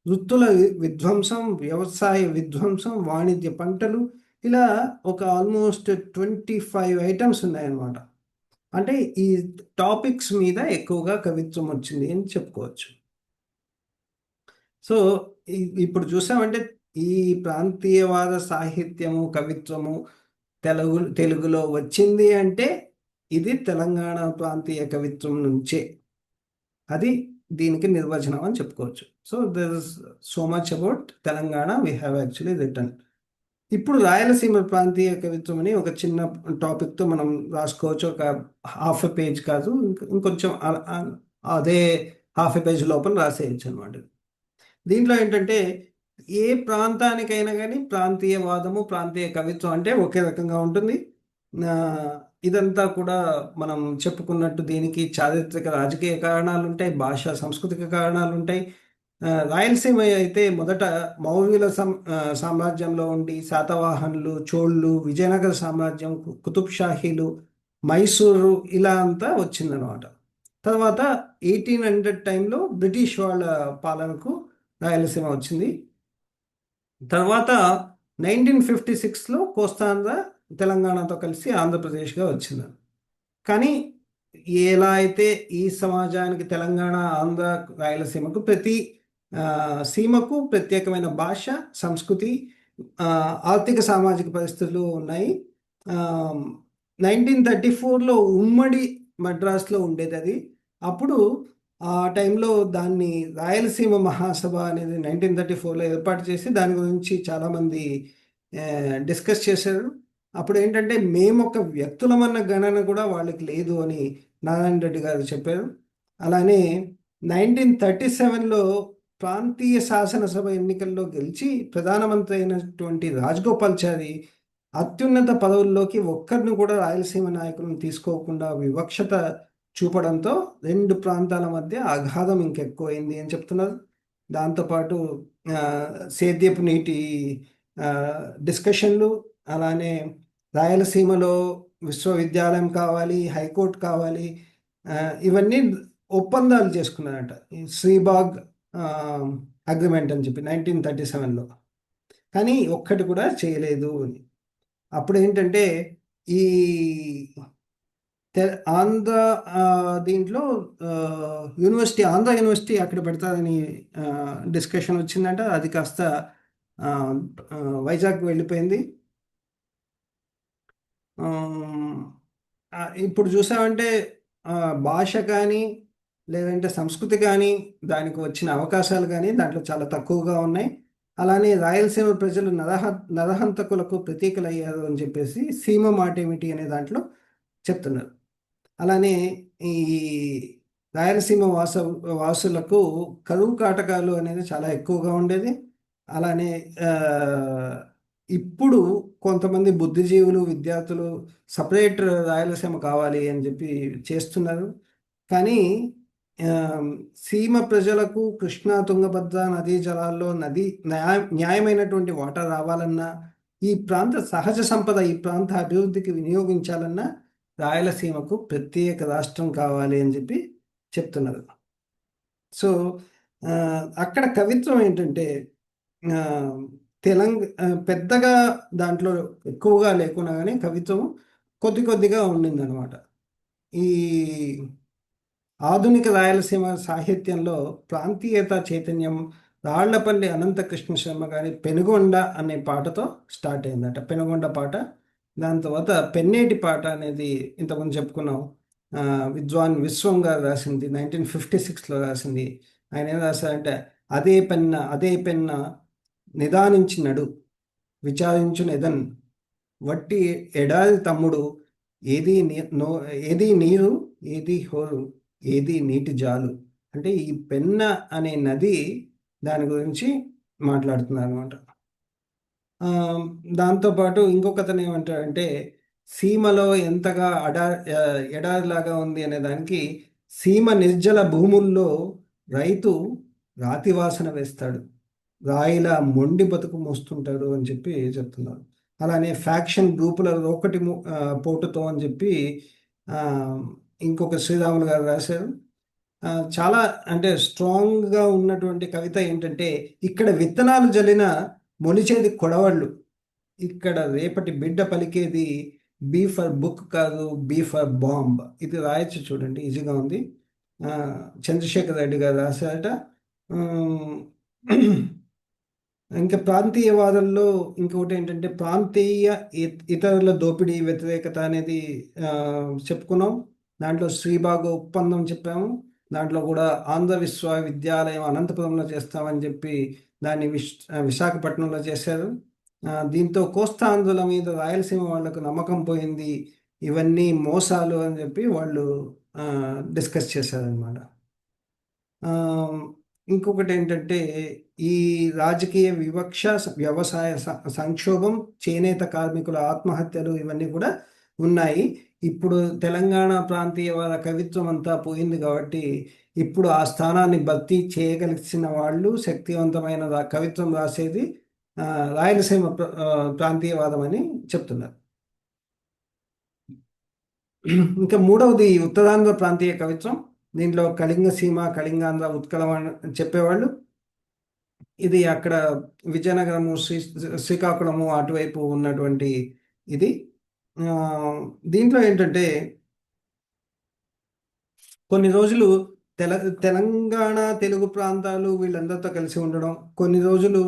Speaker 1: వృత్తుల విధ్వంసం, వ్యవసాయ విధ్వంసం, వాణిజ్య పంటలు, ఇలా ఒక ఆల్మోస్ట్ 25 ఐటమ్స్ ఉన్నాయన్నమాట. అంటే ఈ టాపిక్స్ మీద ఎక్కువగా కవిత్వం వచ్చింది అని చెప్పుకోవచ్చు. సో ఇప్పుడు చూసామంటే ఈ ప్రాంతీయవాద సాహిత్యము, కవిత్వము తెలుగులో వచ్చింది అంటే ఇది తెలంగాణ ప్రాంతీయ కవిత్వం నుంచే, అది దీనికి నిర్వచనం అని చెప్పుకోవచ్చు. So there is so much about Telangana we have actually return. ఇప్పుడు రాయలసీమ ప్రాంతీయ కవిత్వం అని ఒక చిన్న టాపిక్తో మనం రాసుకోవచ్చు. ఒక హాఫ్ ఎ పేజ్ కాదు, ఇంకొంచెం అదే హాఫ్ ఎ పేజ్ లోపల రాసేయచ్చు అనమాట. దీంట్లో ఏంటంటే ఏ ప్రాంతానికైనా కానీ ప్రాంతీయవాదము, ప్రాంతీయ కవిత్వం అంటే ఒకే రకంగా ఉంటుంది. ఆ, ఇదంతా కూడా మనం చెప్పుకున్నట్టు దీనికి చారిత్రక రాజకీయ కారణాలు ఉంటాయి, భాషా సాంస్కృతిక కారణాలు ఉంటాయి. రాయలసీమ అయితే మొదట మౌర్యుల సామ్రాజ్యంలో ఉండి శాతవాహనులు, చోళ్ళు, విజయనగర సామ్రాజ్యం, కుతుబ్ షాహీలు, మైసూరు ఇలా అంతా వచ్చిందనమాట. తర్వాత 1800 టైంలో బ్రిటిష్ వాళ్ళ పాలనకు రాయలసీమ వచ్చింది. తర్వాత 1956లో కోస్తాంధ్ర తెలంగాణతో కలిసి ఆంధ్రప్రదేశ్గా వచ్చింది. కానీ ఎలా అయితే ఈ సమాజానికి తెలంగాణ, ఆంధ్ర, రాయలసీమకు ప్రతి సీమకు ప్రత్యేకమైన భాష, సంస్కృతి, ఆర్థిక సామాజిక పరిస్థితులు ఉన్నాయి. 1934లో ఉమ్మడి మద్రాసులో ఉండేది అది. అప్పుడు ఆ టైంలో దాన్ని రాయలసీమ మహాసభ అనేది 1934లో ఏర్పాటు చేసి దాని గురించి చాలామంది డిస్కస్ చేశారు. అప్పుడు ఏంటంటే మేము ఒక వ్యక్తులమన్న గణన కూడా వాళ్ళకి లేదు అని నారాయణ రెడ్డి గారు చెప్పారు. అలానే 1937లో ప్రాంతీయ శాసనసభ ఎన్నికల్లో గెలిచి ప్రధానమంత్రి అయినటువంటి రాజగోపాల్చారి అత్యున్నత పదవుల్లోకి ఒక్కరిని కూడా రాయలసీమ నాయకులను తీసుకోకుండా వివక్షత చూపడంతో రెండు ప్రాంతాల మధ్య అగాధం ఇంకెక్కువైంది అని చెప్తున్నారు. దాంతోపాటు ఆ, సేద్యపు నీటి డిస్కషన్లు, అలానే రాయలసీమలో విశ్వవిద్యాలయం కావాలి, హైకోర్టు కావాలి, ఆ, ఇవన్నీ ఒప్పందాలు చేసుకున్నారట. ఈ శ్రీబాగ్ అగ్రిమెంట్ అని చెప్పి 1937లో. కానీ ఒక్కటి కూడా చేయలేదు అని. అప్పుడు ఏంటంటే ఈ ఆంధ్ర దీంట్లో యూనివర్సిటీ, ఆంధ్ర యూనివర్సిటీ అక్కడ పెడతారని డిస్కషన్ వచ్చిందంట. అది కాస్త ఆ, ఆ, వైజాగ్ వెళ్ళిపోయింది. ఆమ్, ఇప్పుడు చూసామంటే ఆ, భాష కానీ లేదంటే సంస్కృతి కానీ దానికి వచ్చిన అవకాశాలు కానీ దాంట్లో చాలా తక్కువగా ఉన్నాయి. అలానే రాయలసీమ ప్రజలు నరహంతకులకు ప్రతీకలయ్యారు అని చెప్పేసి సీమ మాట ఏమిటి అనే దాంట్లో చెప్తున్నారు. అలానే ఈ రాయలసీమ వాసులకు కరువు కాటకాలు అనేది చాలా ఎక్కువగా ఉండేది. అలానే ఆ, ఇప్పుడు కొంతమంది బుద్ధిజీవులు, విద్యార్థులు సపరేట్ రాయలసీమ కావాలి అని చెప్పి చేస్తున్నారు. కానీ ఆ, సీమ ప్రజలకు కృష్ణా, తుంగభద్ర నదీ జలాల్లో న్యాయమైనటువంటి వాటా రావాలన్నా, ఈ ప్రాంత సహజ సంపద ఈ ప్రాంత అభివృద్ధికి వినియోగించాలన్నా రాయలసీమకు ప్రత్యేక రాష్ట్రం కావాలి అని చెప్పి చెప్తున్నారు. సో ఆ, అక్కడ కవిత్వం ఏంటంటే ఆ, పెద్దగా దాంట్లో ఎక్కువగా లేకున్నా కానీ కవిత్వం కొద్ది కొద్దిగా ఉండిందనమాట. ఈ ఆధునిక రాయలసీమ సాహిత్యంలో ప్రాంతీయత చైతన్యం రాళ్లపల్లి అనంతకృష్ణ శర్మ గారి పెనుగొండ అనే పాటతో స్టార్ట్ అయిందట. పెనుగొండ పాట. దాని తర్వాత పెన్నేటి పాట అనేది ఇంతకుముందు చెప్పుకున్నాం. ఆ, విద్వాన్ విశ్వం గారు రాసింది, 1956లో రాసింది. ఆయన ఏం రాశారంటే, అదే పెన్న నిదానించినడు విచారించునెదన్ వట్టి ఎడారి తమ్ముడు, ఏది ఏది నీరు, ఏది హోరు, ఏది నీటి జాలు. అంటే ఈ పెన్న అనే నది దాని గురించి మాట్లాడుతున్నారు అనమాట. దాంతోపాటు ఇంకొకతను ఏమంటాడంటే సీమలో ఎంతగా ఆ, ఎడారిలాగా ఉంది అనే దానికి, సీమ నిర్జల భూముల్లో రైతు రాతి వాసన వేస్తాడు, రాయిలా మొండి బతుకు మోస్తుంటాడు అని చెప్పి చెప్తున్నారు. అలానే ఫ్యాక్షన్ గ్రూపుల ఒకటి పోటుతో అని చెప్పి ఆ, ఇంకొక శ్రీరాములు గారు రాశారు. చాలా అంటే స్ట్రాంగ్గా ఉన్నటువంటి కవిత ఏంటంటే, ఇక్కడ విత్తనాలు జల్లిన మొలిచేది కొడవళ్ళు, ఇక్కడ రేపటి బిడ్డ పలికేది బీ ఫర్ బుక్ కాదు, బీ ఫర్ బాంబ్. ఇది రాయొచ్చు, చూడండి, ఈజీగా ఉంది. ఆ, చంద్రశేఖర్ రెడ్డి గారు రాశారట. ఉమ్, ఇంకా ప్రాంతీయవాదంలో ఇంకొకటి ఏంటంటే ప్రాంతీయ ఇతరుల దోపిడీ వ్యతిరేకత అనేది ఆ, చెప్పుకున్నాం. దాంట్లో శ్రీబాగు ఒప్పందం చెప్పాము. దాంట్లో కూడా ఆంధ్ర విశ్వవిద్యాలయం అనంతపురంలో చేస్తామని చెప్పి దాన్ని విశాఖపట్నంలో చేశారు. దీంతో కోస్తాంధ్రుల మీద రాయలసీమ వాళ్లకు నమ్మకం పోయింది, ఇవన్నీ మోసాలు అని చెప్పి వాళ్ళు డిస్కస్ చేశారనమాట. ఇంకొకటి ఏంటంటే ఈ రాజకీయ వివక్ష, వ్యవసాయ సంక్షోభం, చేనేత కార్మికుల ఆత్మహత్యలు ఇవన్నీ కూడా ఉన్నాయి. ఇప్పుడు తెలంగాణ ప్రాంతీయవాద కవిత్వం అంతా పోయింది కాబట్టి ఇప్పుడు ఆ స్థానాన్ని భర్తీ చేయగలిసిన వాళ్ళు శక్తివంతమైన కవిత్వం రాసేది రాయలసీమ ప్రాంతీయవాదం అని చెప్తున్నారు. ఇంకా మూడవది ఉత్తరాంధ్ర ప్రాంతీయ కవిత్వం. దీంట్లో కళింగ సీమ, కళింగాంధ్ర, ఉత్కలం అని చెప్పేవాళ్ళు. ఇది అక్కడ విజయనగరము, శ్రీకాకుళము అటువైపు ఉన్నటువంటి ఇది. దీంట్లో ఏంటంటే కొన్ని రోజులు తెలంగాణ తెలుగు ప్రాంతాలు వీళ్ళందరితో కలిసి ఉండడం, కొన్ని రోజులు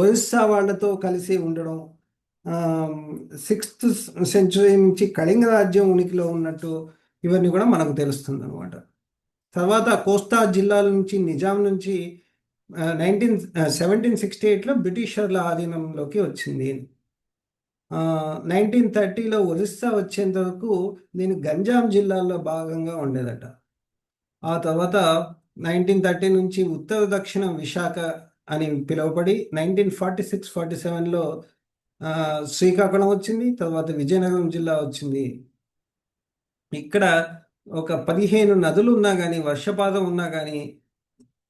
Speaker 1: ఒరిస్సా వాళ్ళతో కలిసి ఉండడం, 6th సెంచురీ నుంచి కళింగ రాజ్యం ఉనికిలో ఉన్నట్టు ఇవన్నీ కూడా మనకు తెలుస్తుంది అనమాట. తర్వాత కోస్తా జిల్లాల నుంచి, నిజాం నుంచి 1768లో బ్రిటిషర్ల ఆధీనంలోకి వచ్చింది. 1930లో ఒరిస్సా వచ్చేంత వరకు దీని గంజాం జిల్లాలో భాగంగా ఉండేదట. ఆ తర్వాత 1930 నుంచి ఉత్తర దక్షిణ విశాఖ అని పిలువబడి 1946-47లో శ్రీకాకుళం వచ్చింది. తర్వాత విజయనగరం జిల్లా వచ్చింది. ఇక్కడ ఒక 15 నదులు ఉన్నా కానీ, వర్షపాతం ఉన్నా కానీ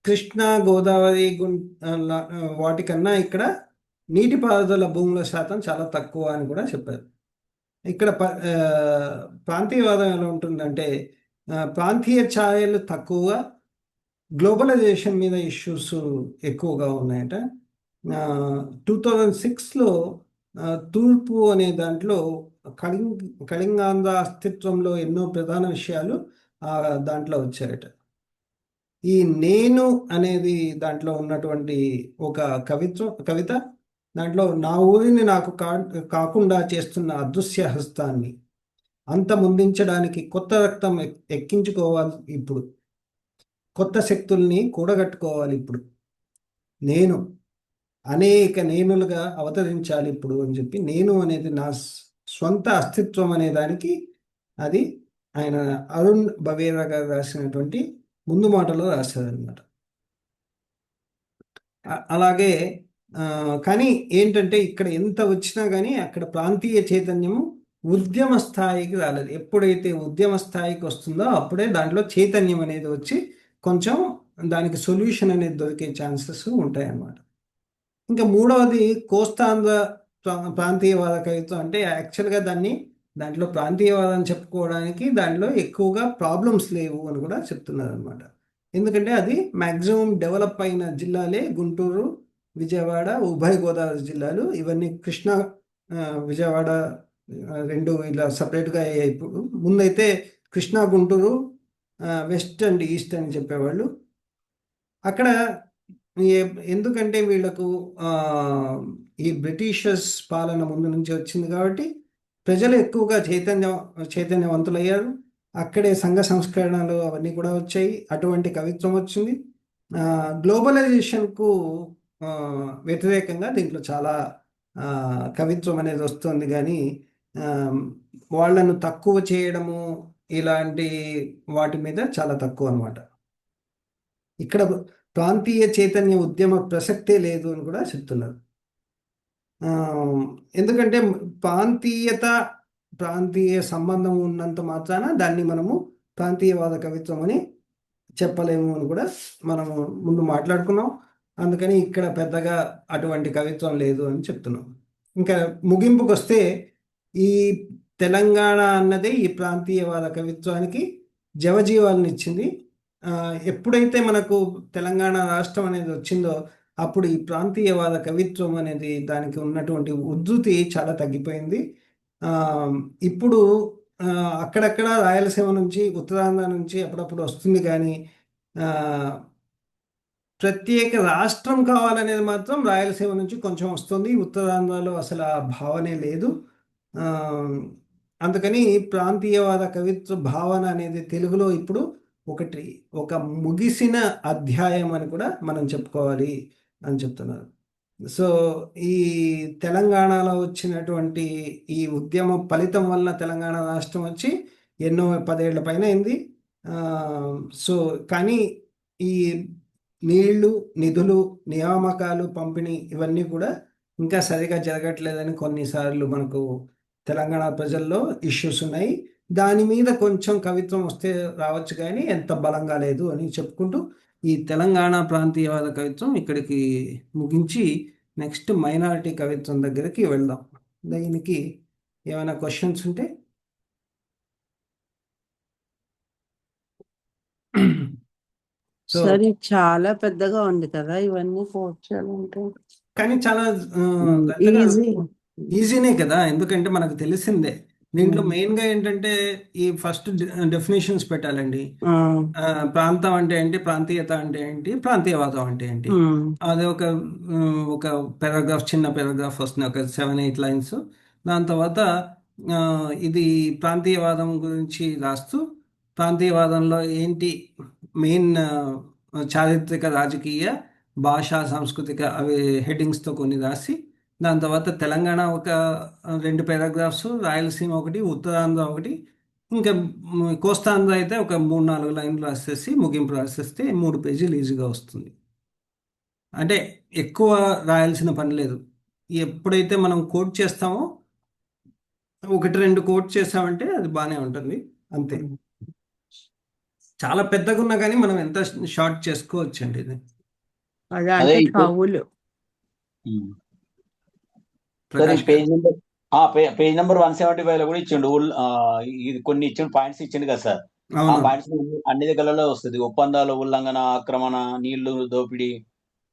Speaker 1: కృష్ణా, గోదావరి వాటికన్నా ఇక్కడ నీటిపారుదల భూముల శాతం చాలా తక్కువ అని కూడా చెప్పారు. ఇక్కడ ప్రాంతీయవాదం ఎలా ఉంటుందంటే ప్రాంతీయ ఛాయలు తక్కువగా, గ్లోబలైజేషన్ మీద ఇష్యూస్ ఎక్కువగా ఉన్నాయట. 2006లో తూర్పు అనే దాంట్లో కళింగాంధ్ర అస్తిత్వంలో ఎన్నో ప్రధాన విషయాలు దాంట్లో వచ్చాయట. ఈ నేను అనేది దాంట్లో ఉన్నటువంటి ఒక కవిత దాంట్లో నా ఊరిని నాకు కాకుండా చేస్తున్న అదృశ్య హస్తాన్ని అంతమొందించడానికి కొత్త రక్తం ఎక్కించుకోవాలి, ఇప్పుడు కొత్త శక్తుల్ని కూడగట్టుకోవాలి, ఇప్పుడు నేను అనేక నేనులుగా అవతరించాలి ఇప్పుడు అని చెప్పి, నేను అనేది నా స్వంత అస్తిత్వం అనే దానికి అది ఆయన అరుణ్ బవేరా గారు రాసినటువంటి ముందు మాటలో రాశారనమాట. అలాగే కానీ ఏంటంటే ఇక్కడ ఎంత వచ్చినా కానీ అక్కడ ప్రాంతీయ చైతన్యము ఉద్యమ స్థాయికి రాలేదు. ఎప్పుడైతే ఉద్యమ స్థాయికి వస్తుందో అప్పుడే దాంట్లో చైతన్యం అనేది వచ్చి కొంచెం దానికి సొల్యూషన్ అనేది దొరికే ఛాన్సెస్ ఉంటాయన్నమాట. ఇంకా మూడవది కోస్తాంధ్ర ప్రాంతీయవాద కవిత్వం. అంటే యాక్చువల్గా దాంట్లో ప్రాంతీయవాదం చెప్పుకోవడానికి దాంట్లో ఎక్కువగా ప్రాబ్లమ్స్ లేవు అని కూడా చెప్తున్నారు అనమాట. ఎందుకంటే అది మ్యాక్సిమం డెవలప్ అయిన జిల్లాలే గుంటూరు, విజయవాడ, ఉభయ గోదావరి జిల్లాలు. ఇవన్నీ కృష్ణా, విజయవాడ రెండు ఇలా సపరేట్గా అయ్యాయి. ఇప్పుడు ముందైతే Krishna, Guntur west and east అని చెప్పేవాళ్ళు. అక్కడ ఎందుకంటే వీళ్ళకు ఈ బ్రిటిషర్స్ పాలన ముందు నుంచి వచ్చింది కాబట్టి ప్రజలు ఎక్కువగా చైతన్యవంతులయ్యారు. అక్కడే సంఘ సంస్కరణలు అవన్నీ కూడా వచ్చాయి. అటువంటి కవిత్వం వచ్చింది. గ్లోబలైజేషన్కు వ్యతిరేకంగా దీంట్లో చాలా కవిత్వం అనేది వస్తుంది. కానీ వాళ్ళను తక్కువ చేయడము ఇలాంటి వాటి మీద చాలా తక్కువ అనమాట. ఇక్కడ ప్రాంతీయ చైతన్య ఉద్యమ ప్రసక్తే లేదు అని కూడా చెప్తున్నారు. ఎందుకంటే ప్రాంతీయ సంబంధం ఉన్నంత మాత్రాన దాన్ని మనము ప్రాంతీయవాద కవిత్వం అని చెప్పలేము అని కూడా మనము ముందు మాట్లాడుకున్నాం. అందుకని ఇక్కడ పెద్దగా అటువంటి కవిత్వం లేదు అని చెప్తున్నాం. ఇంకా ముగింపుకు వస్తే ఈ తెలంగాణ అన్నదే ఈ ప్రాంతీయవాద కవిత్వానికి జవజీవాలను ఇచ్చింది. ఎప్పుడైతే మనకు తెలంగాణ రాష్ట్రం అనేది వచ్చిందో అప్పుడు ఈ ప్రాంతీయవాద కవిత్వం అనేది దానికి ఉన్నటువంటి ఉద్ధృతి చాలా తగ్గిపోయింది. ఇప్పుడు అక్కడక్కడ రాయలసీమ నుంచి, ఉత్తరాంధ్ర నుంచి అప్పుడప్పుడు వస్తుంది. కానీ ప్రత్యేక రాష్ట్రం కావాలనేది మాత్రం రాయలసీమ నుంచి కొంచెం వస్తుంది. ఉత్తరాంధ్రలో అసలు ఆ భావనే లేదు. అందుకని ప్రాంతీయవాద కవిత్వ భావన అనేది తెలుగులో ఇప్పుడు ఒక ముగిసిన అధ్యాయం అని కూడా మనం చెప్పుకోవాలి అని చెప్తున్నారు. సో ఈ తెలంగాణలో వచ్చినటువంటి ఈ ఉద్యమ ఫలితం వల్ల తెలంగాణ రాష్ట్రం వచ్చి ఎన్నో 10 ఏళ్ల పైన అయింది. సో కానీ ఈ నీళ్లు, నిధులు, నియామకాలు, పంపిణీ ఇవన్నీ కూడా ఇంకా సరిగా జరగట్లేదని కొన్నిసార్లు మనకు తెలంగాణ ప్రజల్లో ఇష్యూస్ ఉన్నాయి. దాని మీద కొంచెం కవిత్వం వస్తే రావచ్చు కానీ ఎంత బలంగా లేదు అని చెప్పుకుంటూ ఈ తెలంగాణ ప్రాంతీయవాద కవిత్వం ఇక్కడికి ముగించి నెక్స్ట్ మైనారిటీ కవిత్వం దగ్గరికి వెళ్దాం. దీనికి ఏమైనా క్వశ్చన్స్ ఉంటే సో
Speaker 2: సరే, చాలా పెద్దగా ఉంది కదా ఇవన్నీ కోట్ చేయాలంటే.
Speaker 1: కానీ చాలా
Speaker 2: ఈజీ.
Speaker 1: ఈజీనే కదా, ఎందుకంటే మనకు తెలిసిందే. దీంట్లో మెయిన్గా ఏంటంటే ఈ ఫస్ట్ డెఫినేషన్స్ పెట్టాలండి. ప్రాంతం అంటే ఏంటి, ప్రాంతీయత అంటే ఏంటి, ప్రాంతీయవాదం అంటే ఏంటి. అది ఒక పారాగ్రాఫ్, చిన్న పారాగ్రాఫ్ వస్తుంది, ఒక 7-8 లైన్స్. దాని తర్వాత ఆ, ఇది ప్రాంతీయవాదం గురించి రాస్తూ ప్రాంతీయవాదంలో ఏంటి మెయిన్ చారిత్రక, రాజకీయ, భాషా, సాంస్కృతిక అవి హెడ్డింగ్స్తో కొన్ని రాసి దాని తర్వాత తెలంగాణ ఒక 2 పారాగ్రాఫ్స్, రాయలసీమ ఒకటి, ఉత్తరాంధ్ర ఒకటి, ఇంకా కోస్తాంధ్ర అయితే ఒక 3-4 లైన్లు రాసేసి ముగింపు రాసేస్తే 3 పేజీలు ఈజీగా వస్తుంది. అంటే ఎక్కువ రాయాల్సిన పని లేదు. ఎప్పుడైతే మనం కోట్ చేస్తామో 1-2 కోట్ చేసామంటే అది బాగానే ఉంటుంది, అంతే. చాలా పెద్దగా ఉన్నా కానీ మనం ఎంత షార్ట్ చేసుకోవచ్చు అండి ఇది.
Speaker 2: అదే
Speaker 3: అదే
Speaker 2: అంటే
Speaker 3: ఇప్పుడు
Speaker 2: కవులు.
Speaker 3: సార్ ఈ
Speaker 1: ప్రకాష్ గారు.
Speaker 3: పేజ్ నెంబర్ 175 లో కూడా ఇచ్చిండు. ఇది కొన్ని ఇచ్చిండు, పాయింట్స్ ఇచ్చిండు కదా సార్. ఆ
Speaker 1: అవును
Speaker 3: పాయింట్స్ అన్ని దగ్గరలో వస్తుంది. ఒప్పందాల ఉల్లంఘన, ఆక్రమణ, నీళ్లు దోపిడీ,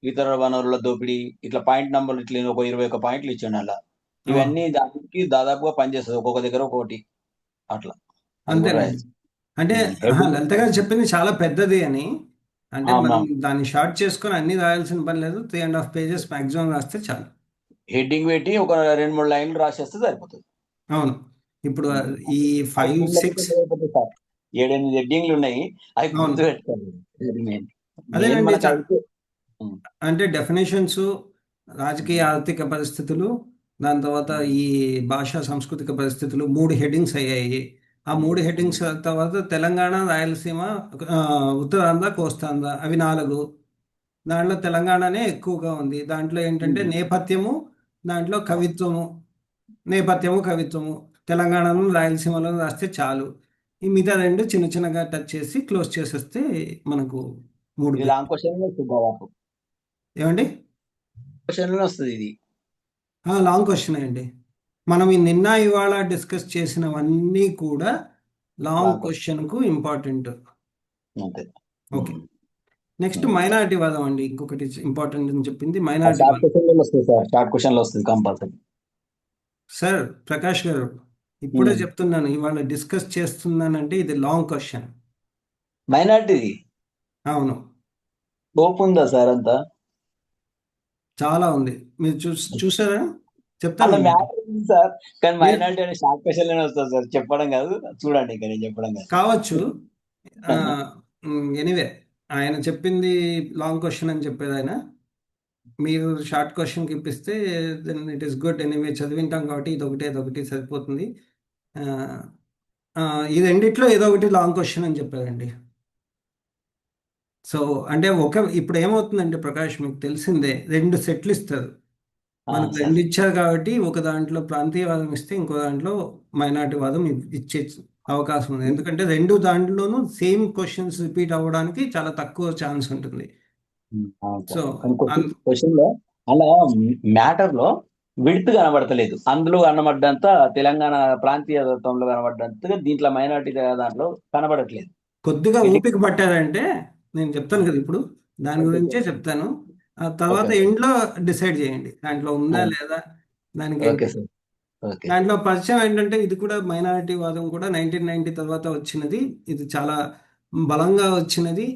Speaker 3: ఇతర వనరుల దోపిడీ, ఇట్లా పాయింట్ నంబర్ ఇట్లా ఒక 21 పాయింట్లు ఇచ్చిండు అలా. ఇవన్నీ దానికి దాదాపుగా పనిచేస్తుంది, ఒక్కొక్క దగ్గర ఒక్కొక్కటి అట్లా. అది కూడా
Speaker 1: అంతేనండి.
Speaker 3: రాయొచ్చు.
Speaker 1: అంటే లలిత గారు చెప్పింది చాలా పెద్దది అని, అంటే మనం దాన్ని షార్ట్ చేసుకొని అన్ని రాయాల్సిన పని లేదు. 3.5 పేజెస్ మాక్సిమం రాస్తే చాలు.
Speaker 3: హెడ్డింగ్ పెట్టి ఒక 2-3 లైన్లు రాసేస్తే సరిపోతుంది.
Speaker 1: అవును. ఇప్పుడు ఈ 5-6
Speaker 3: 7-8 హెడ్డింగ్లు ఉన్నాయి, అవి
Speaker 1: అవును
Speaker 3: గుర్తు పెట్టుకోవాలి.
Speaker 1: అదేనండి. అంటే డెఫినేషన్స్, రాజకీయ ఆర్థిక పరిస్థితులు, దాని తర్వాత ఈ భాషా సాంస్కృతిక పరిస్థితులు 3 హెడ్డింగ్స్ అయ్యాయి. ఆ 3 హెడ్డింగ్స్ తర్వాత తెలంగాణ, రాయలసీమ, ఉత్తరాంధ్ర, కోస్తాంధ్ర అవి 4. దాంట్లో తెలంగాణనే ఎక్కువగా ఉంది. దాంట్లో ఏంటంటే నేపథ్యము, దాంట్లో కవిత్వము, నేపథ్యము, కవిత్వము తెలంగాణను, రాయలసీమలో రాస్తే చాలు. ఈ మిగతా 2 చిన్న చిన్నగా టచ్ చేసి క్లోజ్ చేసేస్తే మనకు 3
Speaker 3: లాంగ్ క్వశ్చన్ వస్తుంది.
Speaker 1: ఏమండి?
Speaker 3: క్వశ్చన్ వస్తుంది ఇది.
Speaker 1: లాంగ్ క్వశ్చన్ అండి. మనం నిన్న ఇవాళ డిస్కస్ చేసినవన్నీ కూడా లాంగ్ క్వశ్చన్కు ఇంపార్టెంట్. ఓకే, నెక్స్ట్ మైనారిటీ వాదం అండి. ఇంకొకటి ఇంపార్టెంట్ అని చెప్పింది మైనారిటీ వాదం.
Speaker 3: షార్ట్ క్వశ్చన్ వస్తుంది కంపల్సరీ.
Speaker 1: సార్ ప్రకాష్ గారు, ఇప్పుడే చెప్తున్నాను, ఇవాళ డిస్కస్ చేస్తున్నానంటే ఇది లాంగ్ క్వశ్చన్.
Speaker 3: మైనారిటీ
Speaker 1: అవును,
Speaker 3: స్కోప్ ఉందా సార్? అంతా
Speaker 1: చాలా ఉంది. మీరు చూసారా? చెప్తాను
Speaker 3: సార్, కానీ మైనారిటీ అనే షార్ట్ క్వశ్చన్ లోనే వస్తుంది సార్, చెప్పడం కాదు, చూడండి ఇక్కడ చెప్పడం
Speaker 1: కావచ్చు. ఎనీవే, ఆయన చెప్పింది లాంగ్ క్వశ్చన్ అని చెప్పేది ఆయన. మీరు షార్ట్ క్వశ్చన్కి ఇప్పిస్తే then it is good. Anyway చదివింటాం కాబట్టి ఇదొకటి సరిపోతుంది. ఈ రెండిట్లో ఏదో ఒకటి లాంగ్ క్వశ్చన్ అని చెప్పారండి. సో అంటే ఇప్పుడు ఏమవుతుందంటే ప్రకాష్, మీకు తెలిసిందే, 2 సెట్లు ఇస్తారు మనకు. 2 ఇచ్చారు కాబట్టి ఒక దాంట్లో ప్రాంతీయవాదం ఇస్తే ఇంకో దాంట్లో మైనారిటీ వాదం ఇచ్చే అవకాశం ఉంది. ఎందుకంటే 2 దాంట్లోనూ సేమ్ క్వశ్చన్స్ రిపీట్ అవ్వడానికి చాలా తక్కువ ఛాన్స్ ఉంటుంది. సో
Speaker 3: క్వశ్చన్ లో అలా మ్యాటర్ లో విడ్త్ కనబడతలేదు. అందులో కనబడ్డంత తెలంగాణ ప్రాంతీయత్వంలో కనబడ్డంతగా దీంట్లో మైనారిటీ దాంట్లో కనబడట్లేదు.
Speaker 1: కొద్దిగా ఓపిక పట్టారంటే నేను చెప్తాను కదా, ఇప్పుడు దాని గురించే చెప్తాను. ఆ తర్వాత ఎండ్లో డిసైడ్ చేయండి దాంట్లో ఉందా లేదా. దానికి దాంట్లో పరిచయం ఏంటంటే ఇది కూడా మైనారిటీ వాదం కూడా 1990 తర్వాత వచ్చినది. ఇది చాలా బలంగా వచ్చినది.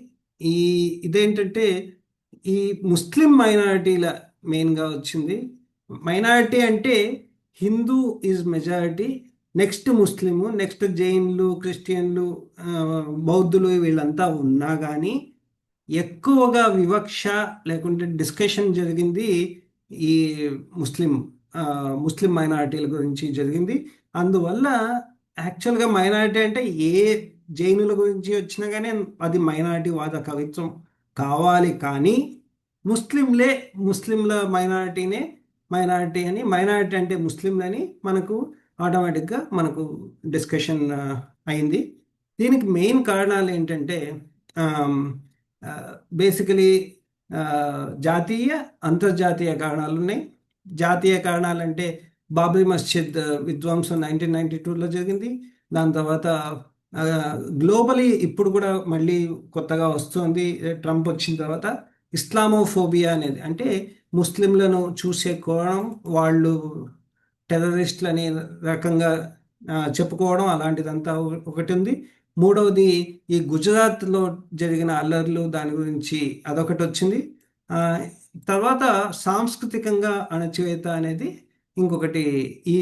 Speaker 1: ఇదేంటంటే ఈ ముస్లిం మైనారిటీల మెయిన్గా వచ్చింది. మైనారిటీ అంటే Hindu is majority, next Muslim, next జైన్లు, క్రిస్టియన్లు, బౌద్ధులు వీళ్ళంతా ఉన్నా కానీ ఎక్కువగా వివక్ష లేకుంటే డిస్కషన్ జరిగింది ఈ ముస్లిం ముస్లిం మైనారిటీల గురించి జరిగింది. అందువల్ల యాక్చువల్గా మైనారిటీ అంటే ఏ జైనుల గురించి వచ్చినా కానీ అది మైనారిటీ వాద కవిత్వం కావాలి. కానీ ముస్లింలే ముస్లింల మైనారిటీ అని, మైనారిటీ అంటే ముస్లింలని మనకు ఆటోమేటిక్గా మనకు డిస్కషన్ అయింది. దీనికి మెయిన్ కారణాలు ఏంటంటే బేసికలీ జాతీయ అంతర్జాతీయ కారణాలు ఉన్నాయి. జాతీయ కారణాలంటే బాబ్రీ మస్జిద్ విధ్వంసం 1992లో జరిగింది. దాని తర్వాత గ్లోబలీ ఇప్పుడు కూడా మళ్ళీ కొత్తగా వస్తుంది ట్రంప్ వచ్చిన తర్వాత, ఇస్లామోఫోబియా అనేది, అంటే ముస్లింలను చూసే కోణం, వాళ్ళు టెర్రరిస్టులు అనే రకంగా చెప్పుకోవడం, అలాంటిదంతా ఒకటి ఉంది. మూడవది ఈ గుజరాత్లో జరిగిన అల్లర్లు, దాని గురించి అదొకటి వచ్చింది. తర్వాత సాంస్కృతికంగా అణచివేత అనేది ఇంకొకటి. ఈ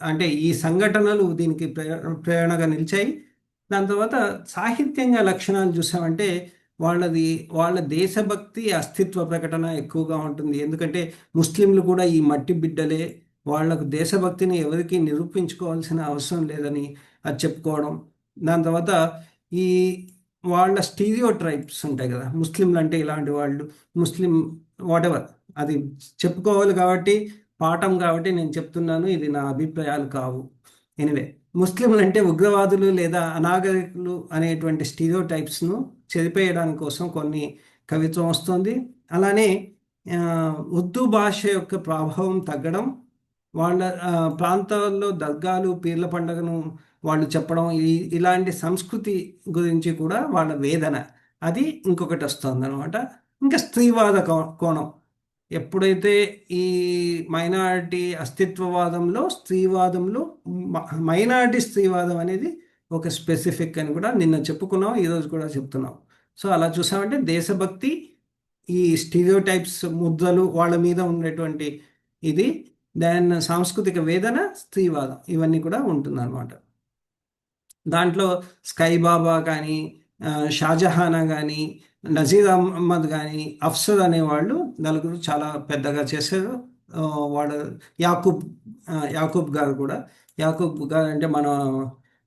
Speaker 1: అంటే ఈ సంఘటనలు దీనికి ప్రేరణగా నిలిచాయి. దాని తర్వాత సాహిత్యంగా లక్షణాలు చూసామంటే వాళ్ళ దేశభక్తి, అస్తిత్వ ప్రకటన ఎక్కువగా ఉంటుంది. ఎందుకంటే ముస్లింలు కూడా ఈ మట్టి బిడ్డలే, వాళ్లకు దేశభక్తిని ఎవరికి నిరూపించుకోవాల్సిన అవసరం లేదని అది చెప్పుకోవడం. దాని తర్వాత ఈ వాళ్ళ స్టీరియో ట్రైప్స్ ఉంటాయి కదా, ముస్లింలు అంటే ఇలాంటి వాళ్ళు, ముస్లిం వాటెవర్, అది చెప్పుకోవాలి కాబట్టి, పాఠం కాబట్టి నేను చెప్తున్నాను, ఇది నా అభిప్రాయాలు కావు. ఎనివే, ముస్లింలు అంటే ఉగ్రవాదులు లేదా అనాగరికులు అనేటువంటి స్టీరియో టైప్స్ను చెరిపేయడానికి కోసం కొన్ని కవిత్వం వస్తుంది. అలానే ఉర్దూ భాష యొక్క ప్రభావం తగ్గడం, వాళ్ళ ప్రాంతాల్లో దర్గాలు, పీర్ల పండుగను వాళ్ళు చెప్పడం, ఇలాంటి సంస్కృతి గురించి కూడా వాళ్ళ వేదన, అది ఇంకొకటి వస్తుంది అనమాట. ఇంకా స్త్రీవాద కోణం, ఎప్పుడైతే ఈ మైనారిటీ అస్తిత్వవాదంలో స్త్రీవాదంలో మైనారిటీ స్త్రీవాదం అనేది ఒక స్పెసిఫిక్ అని కూడా నిన్న చెప్పుకున్నాం, ఈరోజు కూడా చెప్తున్నాం. సో అలా చూసామంటే దేశభక్తి, ఈ స్టీరియోటైప్స్, ముద్రలు వాళ్ళ మీద ఉండేటువంటి ఇది, దాని సాంస్కృతిక వేదన, స్త్రీవాదం, ఇవన్నీ కూడా ఉంటుందన్నమాట. దాంట్లో స్కై బాబా కానీ, షాజహానా కానీ, నజీర్ అహ్మద్ కానీ, అఫ్సర్ అనేవాళ్ళు నలుగురు చాలా పెద్దగా చేశారు. వాళ్ళ యాకూబ్ గారు కూడా, యాకూబ్ గారు అంటే మన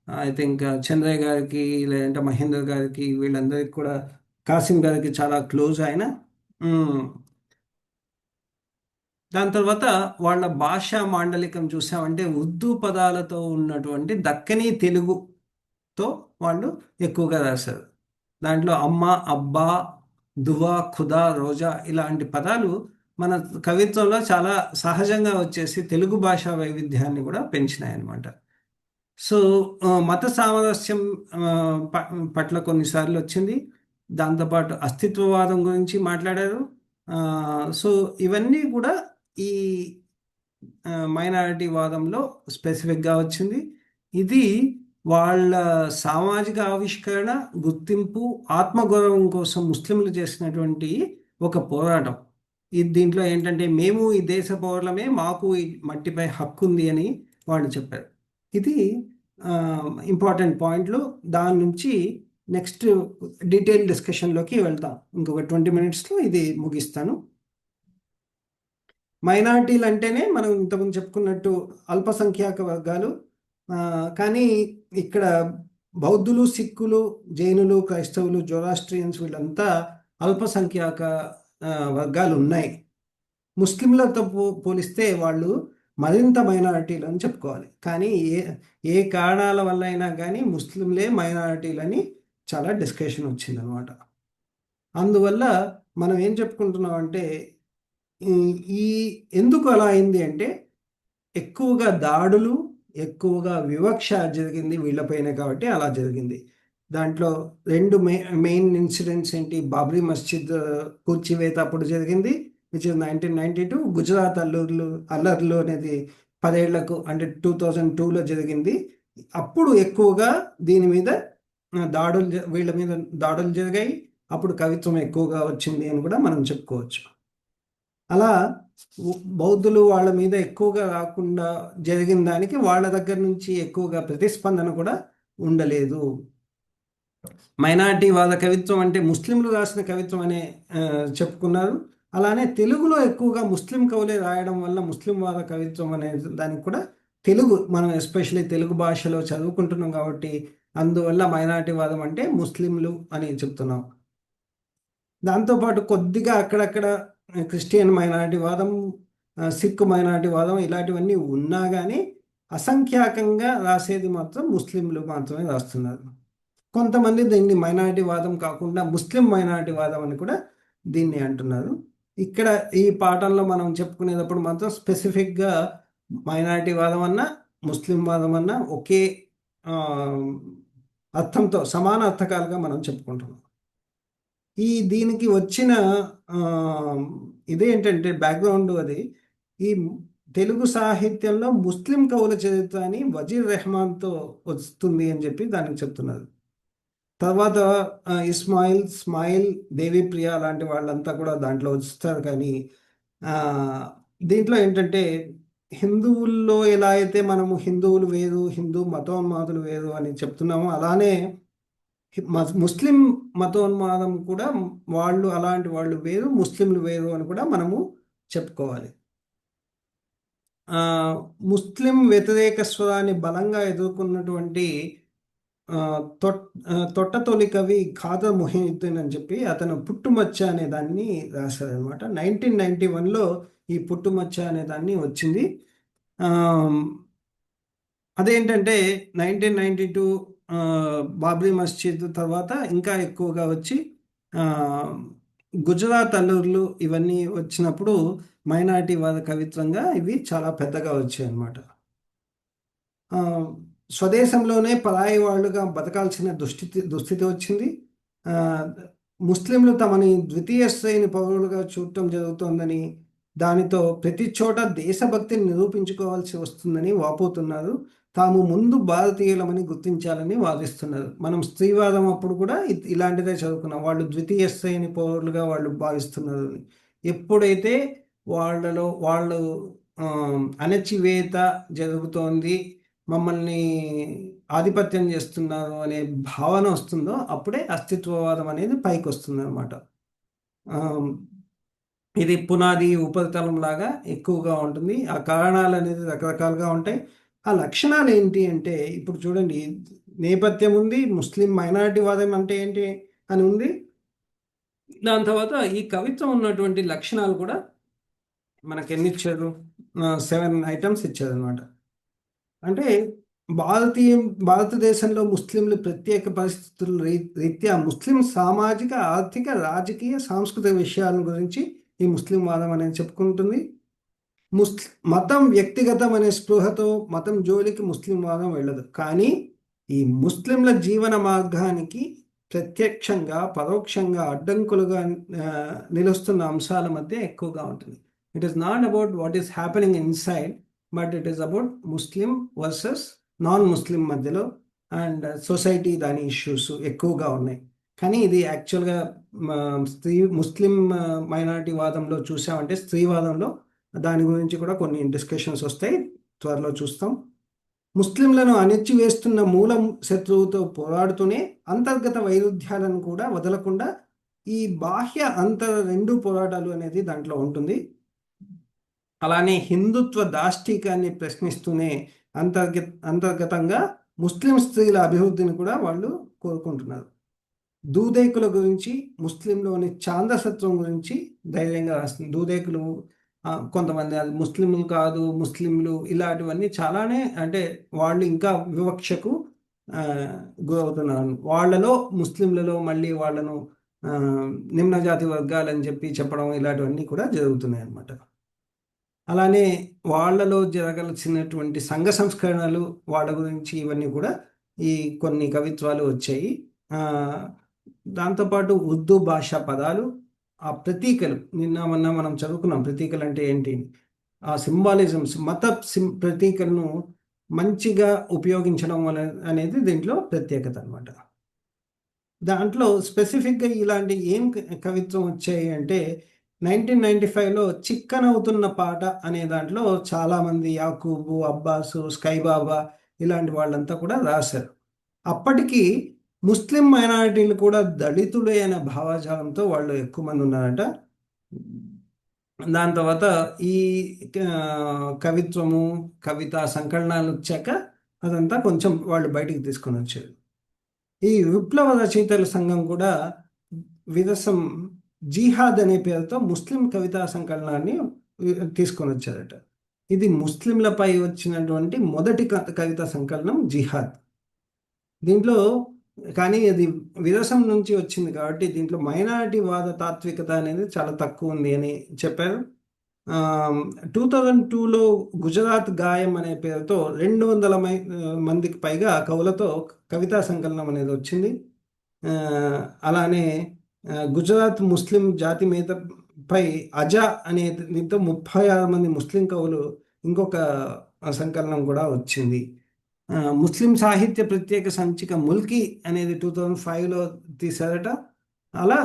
Speaker 1: ఐ థింక్ చంద్రయ్య గారికి, లేదంటే మహేందర్ గారికి, వీళ్ళందరికీ కూడా, కాసిం గారికి చాలా క్లోజ్ ఆయన. దాని తర్వాత వాళ్ళ భాషా మాండలికం చూసామంటే ఉర్దూ పదాలతో ఉన్నటువంటి దక్కనీ తెలుగుతో వాళ్ళు ఎక్కువగా రాశారు. దాంట్లో అమ్మ, అబ్బా, దువా, ఖుదా, రోజా ఇలాంటి పదాలు మన కవిత్వంలో చాలా సహజంగా వచ్చేసి తెలుగు భాషా వైవిధ్యాన్ని కూడా పెంచినాయి అన్నమాట. సో మత సామరస్యం పట్ల కొన్నిసార్లు వచ్చింది. దాంతోపాటు అస్తిత్వవాదం గురించి మాట్లాడారు. సో ఇవన్నీ కూడా ఈ మైనారిటీ వాదంలో స్పెసిఫిక్గా వచ్చింది. ఇది వాళ్ళ సామాజిక ఆవిష్కరణ, గుర్తింపు, ఆత్మగౌరవం కోసం ముస్లింలు చేసినటువంటి ఒక పోరాటం. దీంట్లో ఏంటంటే మేము ఈ దేశ పౌరులమే, మాకు ఈ మట్టిపై హక్కు ఉంది అని వాళ్ళు చెప్పారు. ఇది ఇంపార్టెంట్ పాయింట్లు. దాని నుంచి నెక్స్ట్ డీటెయిల్ డిస్కషన్లోకి వెళ్తాం. ఇంకొక 20 minutesలో ఇది ముగిస్తాను. మైనారిటీలు అంటేనే మనం ఇంతకుముందు చెప్పుకున్నట్టు అల్పసంఖ్యాక వర్గాలు. కానీ ఇక్కడ బౌద్ధులు, సిక్కులు, జైనులు, క్రైస్తవులు, జొరాస్ట్రియన్స్ వీళ్ళంతా అల్పసంఖ్యాక వర్గాలు ఉన్నాయి. ముస్లింలతో పోలిస్తే వాళ్ళు మరింత మైనారిటీలు అని చెప్పుకోవాలి. కానీ ఏ కారణాల వల్ల అయినా కానీ ముస్లింలే మైనారిటీలని చాలా డిస్కషన్ వచ్చిందనమాట. అందువల్ల మనం ఏం చెప్పుకుంటున్నాం అంటే, ఈ ఎందుకు అలా అయింది అంటే, ఎక్కువగా దాడులు, ఎక్కువగా వివక్ష జరిగింది వీళ్ళపైన, కాబట్టి అలా జరిగింది. దాంట్లో 2 మెయిన్ ఇన్సిడెంట్స్ ఏంటి, బాబ్రీ మస్జిద్ కూల్చివేత అప్పుడు జరిగింది, విచ్ ఇస్ 1992. గుజరాత్ అల్లర్లు అనేది 10 ఏళ్లకు అంటే 2002లో జరిగింది. అప్పుడు ఎక్కువగా దీని మీద వీళ్ళ మీద దాడులు జరిగాయి. అప్పుడు కవిత్వం ఎక్కువగా వచ్చింది అని కూడా మనం చెప్పుకోవచ్చు. అలా బౌద్ధులు వాళ్ళ మీద ఎక్కువగా రాకుండా జరిగిన దానికి వాళ్ళ దగ్గర నుంచి ఎక్కువగా ప్రతిస్పందన కూడా ఉండలేదు. మైనారిటీ వాళ్ళ కవిత్వం అంటే ముస్లింలు రాసిన కవిత్వం అనే చెప్పుకున్నారు. అలానే తెలుగులో ఎక్కువగా ముస్లిం కవులే రాయడం వల్ల ముస్లిం వాళ్ళ కవిత్వం అనే దానికి కూడా తెలుగు, మనం ఎస్పెషల్లీ తెలుగు భాషలో చదువుకుంటున్నాం కాబట్టి అందువల్ల మైనారిటీ వాదం అంటే ముస్లింలు అని చెప్తున్నాం. దాంతోపాటు కొద్దిగా అక్కడక్కడ క్రిస్టియన్ మైనారిటీ వాదం, సిక్ మైనారిటీ వాదం ఇలాంటివన్నీ ఉన్నా కానీ అసంఖ్యాకంగా రాసేది మాత్రం ముస్లింలు మాత్రమే రాస్తున్నారు. కొంతమంది దీన్ని మైనారిటీ వాదం కాకుండా ముస్లిం మైనారిటీ వాదం అని కూడా దీన్ని అంటున్నారు. ఇక్కడ ఈ పాఠంలో మనం చెప్పుకునేటప్పుడు మాత్రం స్పెసిఫిక్గా మైనారిటీ వాదం అన్నా ముస్లిం వాదం అన్నా ఒకే అర్థంతో సమాన అర్థకాలుగా మనం చెప్పుకుంటున్నాం. దీనికి వచ్చిన ఇదేంటంటే బ్యాక్గ్రౌండ్ అది ఈ తెలుగు సాహిత్యంలో ముస్లిం కవుల చరిత్ర అని వజీర్ రెహమాన్తో వస్తుంది అని చెప్పి దానికి చెప్తున్నారు. తర్వాత స్మాయిల్ దేవిప్రియ లాంటి వాళ్ళంతా కూడా దాంట్లో వస్తారు. కానీ దీంట్లో ఏంటంటే హిందువుల్లో ఎలా అయితే మనము హిందువులు వేరు, హిందూ మతోన్మాదులు వేరు అని చెప్తున్నామో అలానే ముస్లిం మతోన్మాదం కూడా వాళ్ళు అలాంటి వాళ్ళు వేరు, ముస్లింలు వేరు అని కూడా మనము చెప్పుకోవాలి. ముస్లిం వ్యతిరేక స్వరాన్ని బలంగా ఎదుర్కొన్నటువంటి తొట్టతొలి కవి ఖాదర్ మొహియుద్దీన్ అని చెప్పి అతను పుట్టుమచ్చ అనే దాన్ని రాశారనమాట. 1991లో ఈ పుట్టుమచ్చ అనే దాన్ని వచ్చింది. అదేంటంటే 1992 బాబ్రీ మస్జిద్ తర్వాత ఇంకా ఎక్కువగా వచ్చి గుజరాత్ అల్లూర్లు ఇవన్నీ వచ్చినప్పుడు మైనారిటీ వాద కవిత్వంగా ఇవి చాలా పెద్దగా వచ్చాయి అన్నమాట. స్వదేశంలోనే పరాయి వాళ్ళుగా బతకాల్సిన దుస్థితి వచ్చింది. ముస్లింలు తమని ద్వితీయ శ్రేణి పౌరులుగా చూడటం జరుగుతోందని, దానితో ప్రతి చోట దేశభక్తిని నిరూపించుకోవాల్సి వస్తుందని వాపోతున్నారు. తాము ముందు భారతీయులమని గుర్తించాలని వాదిస్తున్నారు. మనం స్త్రీవాదం అప్పుడు కూడా ఇలాంటిదే చదువుకున్నాం. వాళ్ళు ద్వితీయ శ్రేణి పౌరులుగా వాళ్ళు భావిస్తున్నారు. ఎప్పుడైతే వాళ్ళు అణచివేత జరుగుతోంది, మమ్మల్ని ఆధిపత్యం చేస్తున్నారు అనే భావన వస్తుందో అప్పుడే అస్తిత్వవాదం అనేది పైకి వస్తుంది అనమాట. ఇది పునాది ఉపరితలం లాగా ఎక్కువగా ఉంటుంది. ఆ కారణాలు అనేది రకరకాలుగా ఉంటాయి. ఆ లక్షణాలు ఏంటి అంటే ఇప్పుడు చూడండి, నేపథ్యం ఉంది, ముస్లిం మైనారిటీ వాదం అంటే ఏంటి అని ఉంది. దాని తర్వాత ఈ కవిత్వం ఉన్నటువంటి లక్షణాలు కూడా మనకి ఎన్ని ఇచ్చారు? 7 ఐటమ్స్ ఇచ్చారు అనమాట. అంటే భారతదేశంలో ముస్లింలు ప్రత్యేక పరిస్థితుల రీత్యా ముస్లిం సామాజిక, ఆర్థిక, రాజకీయ, సాంస్కృతిక విషయాల గురించి ఈ ముస్లిం వాదం అనేది చెప్పుకుంటుంది. మతం వ్యక్తిగతం అనే స్పృహతో మతం జోలికి ముస్లిం వాదం వెళ్ళదు. కానీ ఈ ముస్లింల జీవన మార్గానికి ప్రత్యక్షంగా పరోక్షంగా అడ్డంకులుగా నిలుస్తున్న అంశాల మధ్య ఎక్కువగా ఉంటుంది. It is not about what is happening inside, but it is about Muslim versus non ముస్లిం మధ్యలో అండ్ సొసైటీ దాని ఇష్యూస్ ఎక్కువగా ఉన్నాయి. కానీ ఇది యాక్చువల్గా ముస్లిం మైనారిటీ వాదంలో చూసామంటే స్త్రీవాదంలో దాని గురించి కూడా కొన్ని డిస్కషన్స్ వస్తాయి, త్వరలో చూస్తాం. ముస్లింలను అణిచివేస్తున్న మూలం శత్రువుతో పోరాడుతూనే అంతర్గత వైరుధ్యాలను కూడా వదలకుండా ఈ బాహ్య అంతర రెండు పోరాటాలు అనేది దాంట్లో ఉంటుంది. అలానే హిందుత్వ దాష్టీకాన్ని ప్రశ్నిస్తూనే అంతర్గతంగా ముస్లిం స్త్రీల అభివృద్ధిని కూడా వాళ్ళు కోరుకుంటున్నారు. దూదేకుల గురించి, ముస్లింలోని ఛాందసత్వం గురించి ధైర్యంగా రాస్తుంది. దూదేకులు కొంతమంది అది ముస్లింలు కాదు, ముస్లింలు ఇలాంటివన్నీ చాలానే, అంటే వాళ్ళు ఇంకా వివక్షకు గురవుతున్నారు. వాళ్ళలో ముస్లింలలో మళ్ళీ వాళ్ళను నిమ్న జాతి వర్గాలని చెప్పడం ఇలాంటివన్నీ కూడా జరుగుతున్నాయి అన్నమాట. అలానే వాళ్ళలో జరగాల్సినటువంటి సంఘ సంస్కరణలు, వాళ్ళ గురించి ఇవన్నీ కూడా ఈ కొన్ని కవిత్వాలు వచ్చాయి. దాంతోపాటు ఉర్దూ భాషా పదాలు, ఆ ప్రతీకలు, మొన్న మనం చదువుకున్నాం ప్రతీకలు అంటే ఏంటి, ఆ సింబాలిజమ్స్, మత ప్రతీకలను మంచిగా ఉపయోగించడం అనేది దీంట్లో ప్రత్యేకత అనమాట. దాంట్లో స్పెసిఫిక్గా ఇలాంటి ఏం కవిత్వం వచ్చాయి అంటే 1995లో చిక్కనవుతున్న పాట అనే దాంట్లో చాలామంది యాకూబు, అబ్బాసు, స్కైబాబా ఇలాంటి వాళ్ళంతా కూడా రాశారు. అప్పటికి ముస్లిం మైనారిటీలు కూడా దళితులే అనే భావజాలంతో వాళ్ళు ఎక్కువ మంది ఉన్నారట. దాని తర్వాత ఈ కవిత్వము, కవిత సంకలనాలు వచ్చాక అదంతా కొంచెం వాళ్ళు బయటికి తీసుకొని వచ్చారు. ఈ విప్లవ రచయితల సంఘం కూడా విరసం జిహాద్ అనే పేరుతో ముస్లిం కవితా సంకలనాన్ని తీసుకొని వచ్చారట. ఇది ముస్లింలపై వచ్చినటువంటి మొదటి కవితా సంకలనం జిహాద్. దీంట్లో కానీ అది విరసం నుంచి వచ్చింది కాబట్టి దీంట్లో మైనారిటీ వాద తాత్వికత అనేది చాలా తక్కువ ఉంది అని చెప్పారు. 2002లో గుజరాత్ గాయం అనే పేరుతో 200 మందికి పైగా కవులతో కవితా సంకలనం అనేది వచ్చింది. అలానే గుజరాత్ ముస్లిం జాతి మీద పై అజా అనే దీంతో 36 మంది ముస్లిం కవులు ఇంకొక సంకలనం కూడా వచ్చింది. ముస్లిం సాహిత్య ప్రత్యేక సంచిక ముల్కీ అనేది 2005లో తీశారట. అలా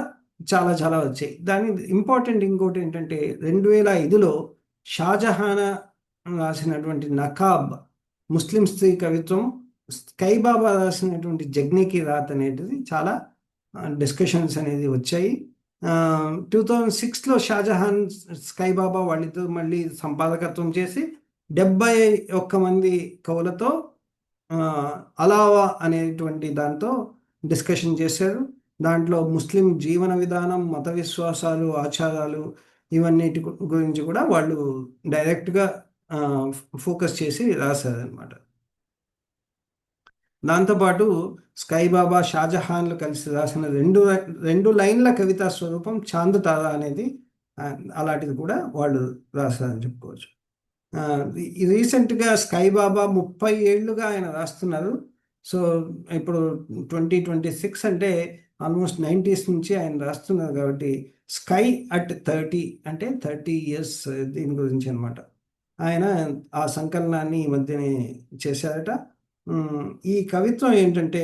Speaker 1: చాలా చాలా వచ్చాయి. దాని ఇంపార్టెంట్ ఇంకోటి ఏంటంటే 2005లో షాజహాన్ రాసినటువంటి నకాబ్ ముస్లిం స్త్రీ కవిత్వం, స్కైబాబా రాసినటువంటి జగ్నికి రాత్ అనేది చాలా డిస్కషన్స్ అనేది వచ్చాయి. 2006లో షాజహాన్ స్కైబాబా వాళ్ళిద్దరు మళ్ళీ సంపాదకత్వం చేసి 71 మంది కవులతో అలావా అనేటువంటి దాంతో డిస్కషన్ చేశారు. దాంట్లో ముస్లిం జీవన విధానం, మత విశ్వాసాలు, ఆచారాలు ఇవన్నిటి గురించి కూడా వాళ్ళు డైరెక్ట్గా ఫోకస్ చేసి రాశారనమాట. దాంతోపాటు స్కైబాబా, షాజహాన్లు కలిసి రాసిన రెండు లైన్ల కవితా స్వరూపం చాంద్ తారా అనేది అలాంటిది కూడా వాళ్ళు రాశారని చెప్పుకోవచ్చు. రీసెంట్గా స్కైబాబా 30 ఏళ్ళుగా ఆయన రాస్తున్నారు. సో ఇప్పుడు 2026 అంటే ఆల్మోస్ట్ 90s నుంచి ఆయన రాస్తున్నారు కాబట్టి స్కై అట్ 30 అంటే 30 ఇయర్స్ దీని గురించి అనమాట. ఆయన ఆ సంకలనాన్ని ఈ మధ్యనే చేశారట. ఈ కవిత్వం ఏంటంటే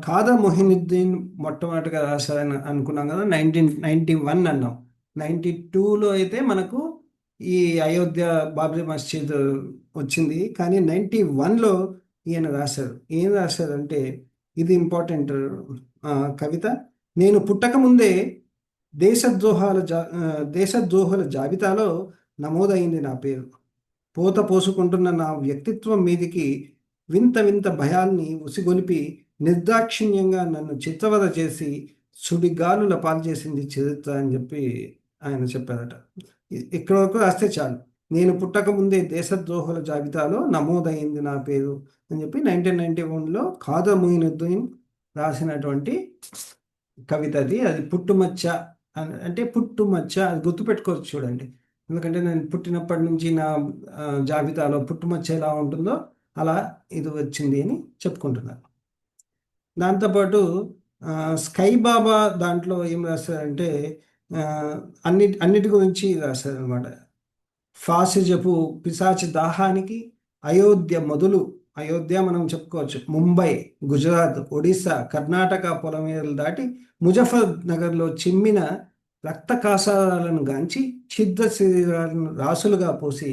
Speaker 1: ఖాదా మొహినుద్దీన్ మొట్టమొదటిగా రాశారని అనుకున్నాం కదా, 1991 అన్నాం. 92లో అయితే మనకు ఈ అయోధ్య బాబ్రీ మస్జిద్ వచ్చింది. కానీ 91లో ఈయన రాశారు. ఏం రాశారంటే ఇది ఇంపార్టెంట్ కవిత. నేను పుట్టక ముందే దేశద్రోహుల జాబితాలో నమోదైంది నా పేరు. పోత పోసుకుంటున్న నా వ్యక్తిత్వం మీదికి వింత వింత భయాల్ని ఉసిగొలిపి నిర్దాక్షిణ్యంగా నన్ను చిత్రవద చేసి సుడిగాలుల పాల్చేసింది చరిత్ర అని చెప్పి ఆయన చెప్పారట. ఇక్కడ వరకు రాస్తే చాలు. నేను పుట్టక ముందే దేశద్రోహుల జాబితాలో నమోదైంది నా పేరు అని చెప్పి 1991లో ఖాదా మొయినుద్దీన్ రాసినటువంటి కవిత అది. అది పుట్టుమచ్చ అంటే పుట్టుమచ్చ, అది గుర్తుపెట్టుకోవచ్చు చూడండి. ఎందుకంటే నేను పుట్టినప్పటి నుంచి నా జాబితాలో పుట్టుమచ్చ ఎలా ఉంటుందో అలా ఇది వచ్చింది అని చెప్పుకుంటున్నాను. దాంతోపాటు స్కైబాబా దాంట్లో ఏం రాశారంటే అన్నిటి గురించి రాశారనమాట. ఫాసిజపు పిశాచి దాహానికి అయోధ్య మొదలు, అయోధ్య మనం చెప్పుకోవచ్చు, ముంబై, గుజరాత్, ఒడిస్సా, కర్ణాటక పొలమేరలు దాటి ముజఫర్ నగర్లో చిమ్మిన రక్త కాసారాలను గాంచి ఛిద్ర శరీరాలను రాసులుగా పోసి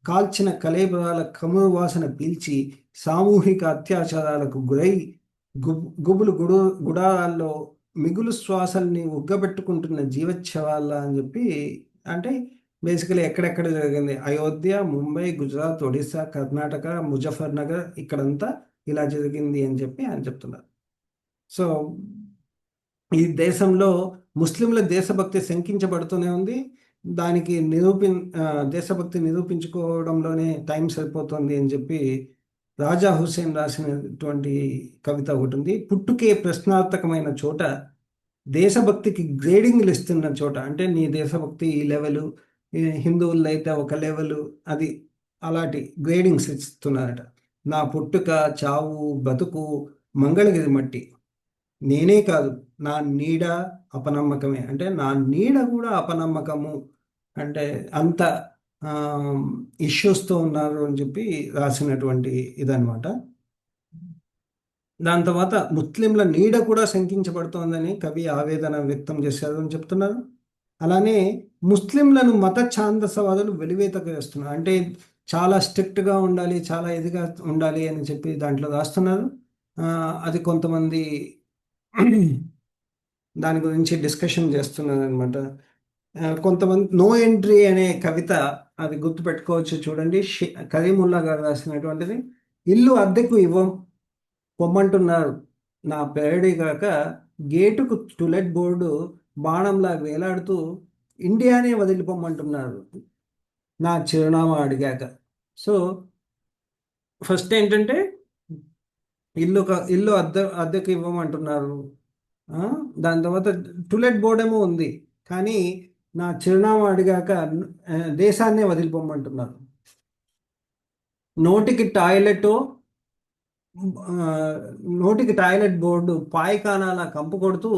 Speaker 1: కాల్చిన కలేబరాల కమురు వాసన పీల్చి సామూహిక అత్యాచారాలకు గురై గుడారాల్లో మిగులు శ్వాసల్ని ఉగ్గబెట్టుకుంటున్న జీవచ్ఛవాళ్ళ అని చెప్పి, అంటే బేసికలీ ఎక్కడెక్కడ జరిగింది, అయోధ్య, ముంబై, గుజరాత్, ఒడిస్సా, కర్ణాటక, ముజఫర్ నగర్, ఇక్కడంతా ఇలా జరిగింది అని చెప్పి ఆయన చెప్తున్నారు. సో ఈ దేశంలో ముస్లింల దేశభక్తి శంకించబడుతూనే ఉంది. దానికి దేశభక్తి నిరూపించుకోవడంలోనే టైం సరిపోతుంది అని చెప్పి రాజా హుస్సేన్ రాసినటువంటి కవిత ఒకటి ఉంది. పుట్టుకే ప్రశ్నార్థకమైన చోట, దేశభక్తికి గ్రేడింగ్లు ఇస్తున్న చోట, అంటే నీ దేశభక్తి ఈ లెవెలు, హిందువుల్లో అయితే ఒక లెవెలు, అది అలాంటి గ్రేడింగ్స్ ఇస్తున్నారట. నా పుట్టుక, చావు, బతుకు మంగళగిరి మట్టి, నేనే కాదు నా నీడ అపనమ్మకమే, అంటే నా నీడ కూడా అపనమ్మకము, అంటే అంత ఇష్యూస్తో ఉన్నారు అని చెప్పి రాసినటువంటి ఇదనమాట. దాని తర్వాత ముస్లింల నీడ కూడా శంకించబడుతోందని కవి ఆవేదన వ్యక్తం చేశారు అని చెప్తున్నారు. అలానే ముస్లింలను మత ఛాందసవాదులు వెలివేతకు వేస్తున్నారు, అంటే చాలా స్ట్రిక్ట్గా ఉండాలి, చాలా ఇదిగా ఉండాలి అని చెప్పి దాంట్లో రాస్తున్నారు. అది కొంతమంది దాని గురించి డిస్కషన్ చేస్తున్నారు అనమాట. కొంతమంది నో ఎంట్రీ అనే కవిత, అది గుర్తుపెట్టుకోవచ్చు చూడండి, కరీముల్లా గారు రాసినటువంటిది. ఇల్లు అద్దెకు పొమ్మంటున్నారు నా పేరడి కాక, గేటుకు టులెట్ బోర్డు బాణంలా వేలాడుతూ ఇండియానే వదిలిపోమంటున్నారు నా చిరునామా అడిగాక. సో ఫస్ట్ ఏంటంటే ఇల్లు అద్దెకి ఇవ్వమంటున్నారు. ఆ, దాని తర్వాత టులెట్ బోర్డ్ ఏమో ఉంది, కానీ నా చిరునామా అడిగాక దేశాన్నే వదిలిపోమంటున్నారు. నోటికి టాయిలెట్ నోటికి టాయిలెట్ బోర్డు పాయిఖానాల కంపు కొడుతూ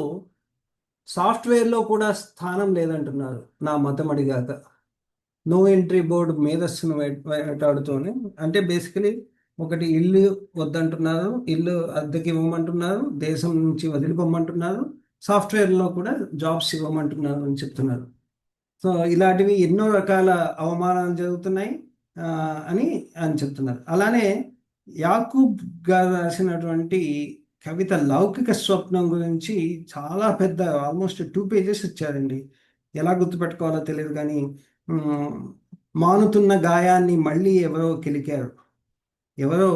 Speaker 1: సాఫ్ట్వేర్లో కూడా స్థానం లేదంటున్నారు నా మతం అడిగాక. నో ఎంట్రీ బోర్డు మేధస్సును వేటాడుతూనే, అంటే బేసికలీ ఒకటి ఇల్లు వద్దంటున్నారు, ఇల్లు అద్దెకి ఇవ్వమంటున్నారు, దేశం నుంచి వదిలిపోమంటున్నారు, సాఫ్ట్వేర్లో కూడా జాబ్స్ ఇవ్వమంటున్నారు అని చెప్తున్నారు. సో ఇలాంటివి ఎన్నో రకాల అవమానాలు జరుగుతున్నాయి ఆ, అని చెప్తున్నారు. అలానే యాకూబ్ గారు రాసినటువంటి కవిత లౌకిక స్వప్నం గురించి చాలా పెద్ద, ఆల్మోస్ట్ 2 పేజెస్ ఇచ్చారండి. ఎలా గుర్తుపెట్టుకోవాలో తెలియదు కానీ ఉమ్, మానుతున్న గాయాన్ని మళ్ళీ ఎవరో కెలికారు, ఎవరో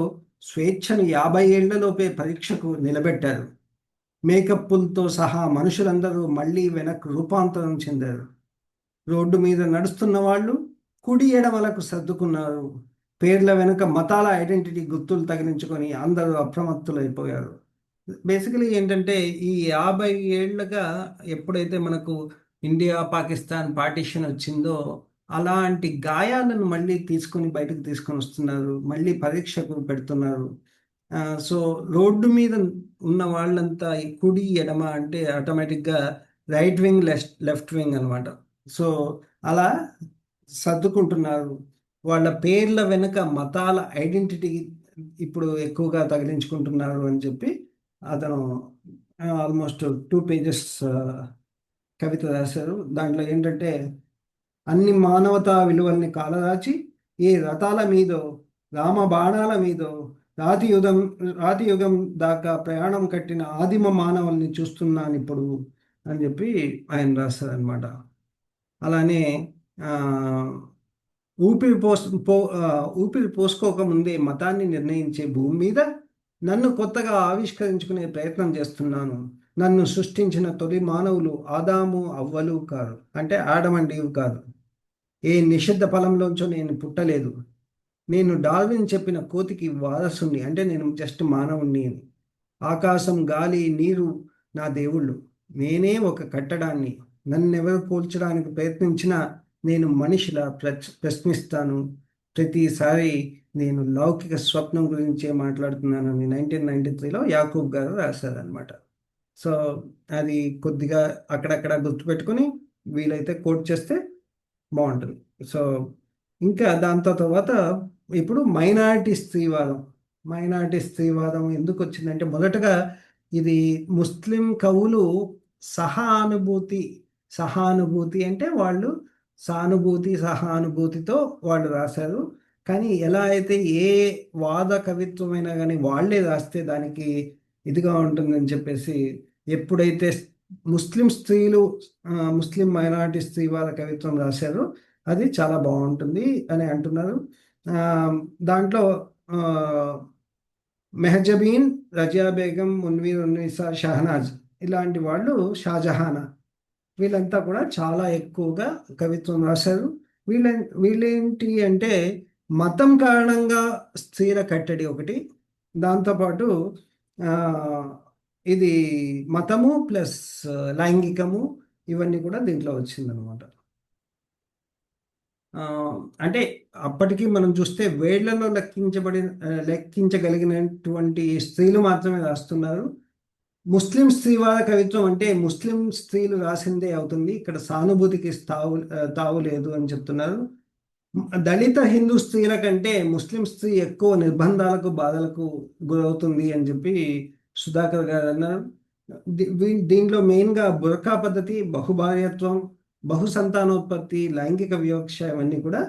Speaker 1: స్వేచ్ఛను 50 ఏళ్లలోపే పరీక్షకు నిలబెట్టారు. మేకప్పులతో సహా మనుషులందరూ మళ్ళీ వెనక్కి రూపాంతరం చెందారు. రోడ్డు మీద నడుస్తున్న వాళ్ళు కుడి ఎడమలకు సర్దుకున్నారు. పేర్ల వెనుక మతాల ఐడెంటిటీ గుర్తులు తగిలించుకొని అందరూ అప్రమత్తులైపోయారు. బేసికలీ ఏంటంటే ఈ 50 ఏళ్ళగా ఎప్పుడైతే మనకు ఇండియా పాకిస్తాన్ పార్టీషన్ వచ్చిందో అలాంటి గాయాలను మళ్ళీ బయటకు తీసుకొని వస్తున్నారు, మళ్ళీ పరీక్షకు పెడుతున్నారు. సో రోడ్డు మీద ఉన్న వాళ్ళంతా ఈ కుడి ఎడమ అంటే ఆటోమేటిక్గా రైట్ వింగ్ లెఫ్ట్ వింగ్ అనమాట. సో అలా సర్దుకుంటున్నారు. వాళ్ళ పేర్ల వెనుక మతాల ఐడెంటిటీ ఇప్పుడు ఎక్కువగా తగిలించుకుంటున్నారు అని చెప్పి అతను ఆల్మోస్ట్ 2 పేజెస్ కవిత రాశారు. దాంట్లో ఏంటంటే అన్ని మానవతా విలువల్ని కాలరాచి ఏ రథాల మీదో రామ బాణాల మీదో రాతి యుగం దాకా ప్రయాణం కట్టిన ఆదిమ మానవుల్ని చూస్తున్నాను ఇప్పుడు అని చెప్పి ఆయన రాస్తారనమాట. అలానే ఆ, ఊపిరి పోసుకోక ముందే మతాన్ని నిర్ణయించే భూమి మీద నన్ను కొత్తగా ఆవిష్కరించుకునే ప్రయత్నం చేస్తున్నాను. నన్ను సృష్టించిన తొలి మానవులు ఆదాము అవ్వలు కాదు, అంటే ఆడమ్ అండ్ ఈవ్ కాదు. ఏ నిషిద్ధ ఫలంలోంచో నేను పుట్టలేదు. నేను డార్విన్ చెప్పిన కోతికి వారసుని, అంటే నేను జస్ట్ మానవుణ్ణి అని. ఆకాశం గాలి నీరు నా దేవుళ్ళు, నేనే ఒక కట్టడాన్ని. నన్నెవరు పోల్చడానికి ప్రయత్నించినా నేను మనిషిలా ప్రశ్నిస్తాను. ప్రతిసారి నేను లౌకిక స్వప్నం గురించే మాట్లాడుతున్నానని 1993లో యాకూబ్ గారు రాశారనమాట. సో అది కొద్దిగా అక్కడక్కడ గుర్తుపెట్టుకొని వీలైతే కోట్ చేస్తే బాగుంటుంది. సో ఇంకా దాంతో తర్వాత ఇప్పుడు మైనారిటీ స్త్రీవాదం ఎందుకు వచ్చిందంటే, మొదటగా ఇది ముస్లిం కవులు సహానుభూతి అంటే వాళ్ళు సహానుభూతితో వాళ్ళు రాశారు. కానీ ఎలా అయితే ఏ వాద కవిత్వమైనా కానీ వాళ్ళే రాస్తే దానికి ఇదిగా ఉంటుందని చెప్పేసి, ఎప్పుడైతే ముస్లిం మైనారిటీ స్త్రీవాద కవిత్వం రాశారో అది చాలా బాగుంటుంది అని అంటున్నారు. దాంట్లో మెహజబీన్, రజియా బేగం, మున్వీర్ ఉన్నీసా, షహనాజ్ ఇలాంటి వాళ్ళు, షాజహానా, వీళ్ళంతా కూడా చాలా ఎక్కువగా కవిత్వం రాశారు. వీళ్ళేంటి అంటే మతం కారణంగా స్త్రీల కట్టడి ఒకటి, దాంతోపాటు ఇది మతము ప్లస్ లైంగికము ఇవన్నీ కూడా దీంట్లో వచ్చిందనమాట. అంటే అప్పటికి మనం చూస్తే వేళ్లలో లెక్కించగలిగినటువంటి స్త్రీలు మాత్రమే రాస్తున్నారు. ముస్లిం స్త్రీవాద కవిత్వం అంటే ముస్లిం స్త్రీలు రాసిందే అవుతుంది, ఇక్కడ సానుభూతికి తావు లేదు అని చెప్తున్నారు. దళిత హిందూ స్త్రీల కంటే ముస్లిం స్త్రీ ఎక్కువ నిర్బంధాలకు బాధలకు గురవుతుంది అని చెప్పి సుధాకర్ గారు అన్నారు. దీంట్లో మెయిన్గా బురకా పద్ధతి, బహుభార్యత్వం, బహుసంతానోత్పత్తి, లైంగిక వివక్ష ఇవన్నీ కూడా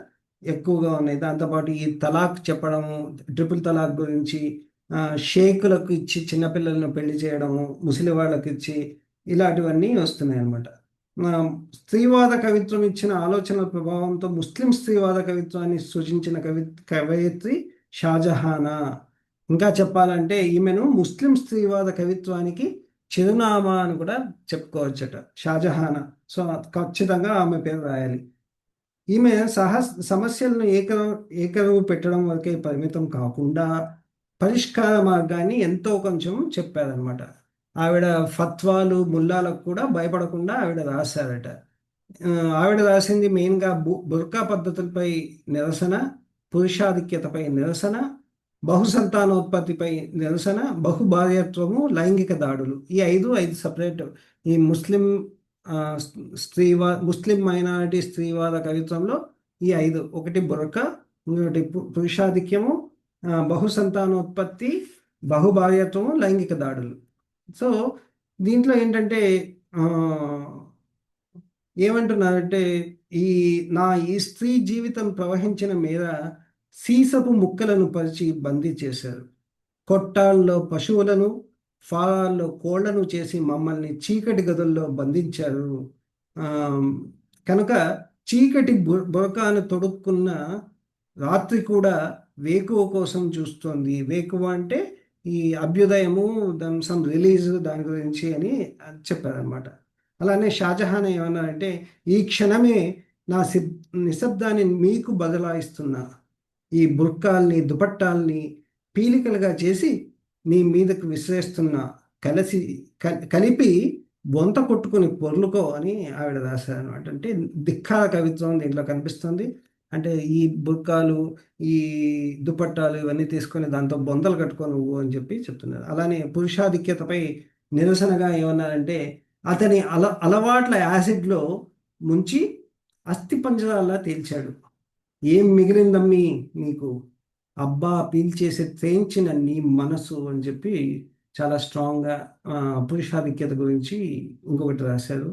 Speaker 1: ఎక్కువగా ఉన్నాయి. దాంతోపాటు ఈ తలాక్ చెప్పడము, ట్రిపుల్ తలాక్ గురించి, షేకులకు ఇచ్చి చిన్నపిల్లలను పెళ్లి చేయడము, ముసలి వాళ్ళకి ఇచ్చి ఇలాంటివన్నీ వస్తున్నాయి అన్నమాట. స్త్రీవాద కవిత్వం ఇచ్చిన ఆలోచనల ప్రభావంతో ముస్లిం స్త్రీవాద కవిత్వాన్ని సూచించిన కవయిత్రి షాజహానా. ఇంకా చెప్పాలంటే ఈమెను ముస్లిం స్త్రీవాద కవిత్వానికి చిరునామా అని కూడా చెప్పుకోవచ్చట, షాజహానా. సో ఖచ్చితంగా ఆమె పేరు రాయాలి. ఈమె సమస్యలను ఏకరువు పెట్టడం వరకే పరిమితం కాకుండా పరిష్కార మార్గాన్ని ఎంతో కొంచెం చెప్పారనమాట. ఆవిడ ఫత్వాలు ముల్లాలకు కూడా భయపడకుండా ఆవిడ రాశారట. ఆ, ఆవిడ రాసింది మెయిన్గా బుర్కా పద్ధతులపై నిరసన, పురుషాధిక్యతపై నిరసన, బహుసంతానోత్పత్తిపై నిరసన, బహుభార్యత్వము, లైంగిక దాడులు. ఈ ఐదు సపరేట్. ఈ ఆ, ముస్లిం మైనారిటీ స్త్రీవాద కవిత్వంలో ఈ ఐదు: ఒకటి బురక, ఇంకొకటి పురుషాధిక్యము, బహుసంతానోత్పత్తి, బహుభార్యత్వము, లైంగిక దాడులు. సో దీంట్లో ఏంటంటే ఆ, ఏమంటున్నారంటే ఈ ఈ స్త్రీ జీవితం ప్రవహించిన మేర సీసపు ముక్కలను పరిచి బందీ చేశారు. కొట్టాల్లో పశువులను, ఫారాల్లో కోళ్లను చేసి మమ్మల్ని చీకటి గదుల్లో బంధించారు. ఆ, కనుక చీకటి బురకాను తొడుక్కున్న రాత్రి కూడా వేకువ కోసం చూస్తోంది. వేకువ అంటే ఈ అభ్యుదయము, దాని సమ్ రిలీజ్, దాని గురించి అని చెప్పారనమాట. అలానే షాజహాన్ ఏమన్నారంటే, ఈ క్షణమే నా నిశ్శబ్దాన్ని మీకు బదలాయిస్తున్నా. ఈ బుర్కాల్ని, దుపట్టాల్ని పీలికలుగా చేసి నీ మీదకు విసిరేస్తున్నా. కలిపి బొంత కొట్టుకుని పొర్లుకో అని ఆవిడ రాశారనమాట. అంటే ధిక్కార కవిత్వం దీంట్లో కనిపిస్తుంది. అంటే ఈ బుర్కాలు, ఈ దుపట్టాలు ఇవన్నీ తీసుకొని దాంతో బొంతలు కట్టుకో నువ్వు అని చెప్పి చెప్తున్నారు. అలానే పురుషాధిక్యతపై నిరసనగా ఏమన్నారంటే, అతని అలవాట్ల యాసిడ్లో ముంచి అస్థిపంజరాల్లా తేల్చాడు. ఏం మిగిలిందమ్మీ నీకు, అబ్బా పీల్చేసే తేంచిన నీ మనసు అని చెప్పి చాలా స్ట్రాంగ్గా పురుషాధిక్యత గురించి ఇంకొకటి రాశారు.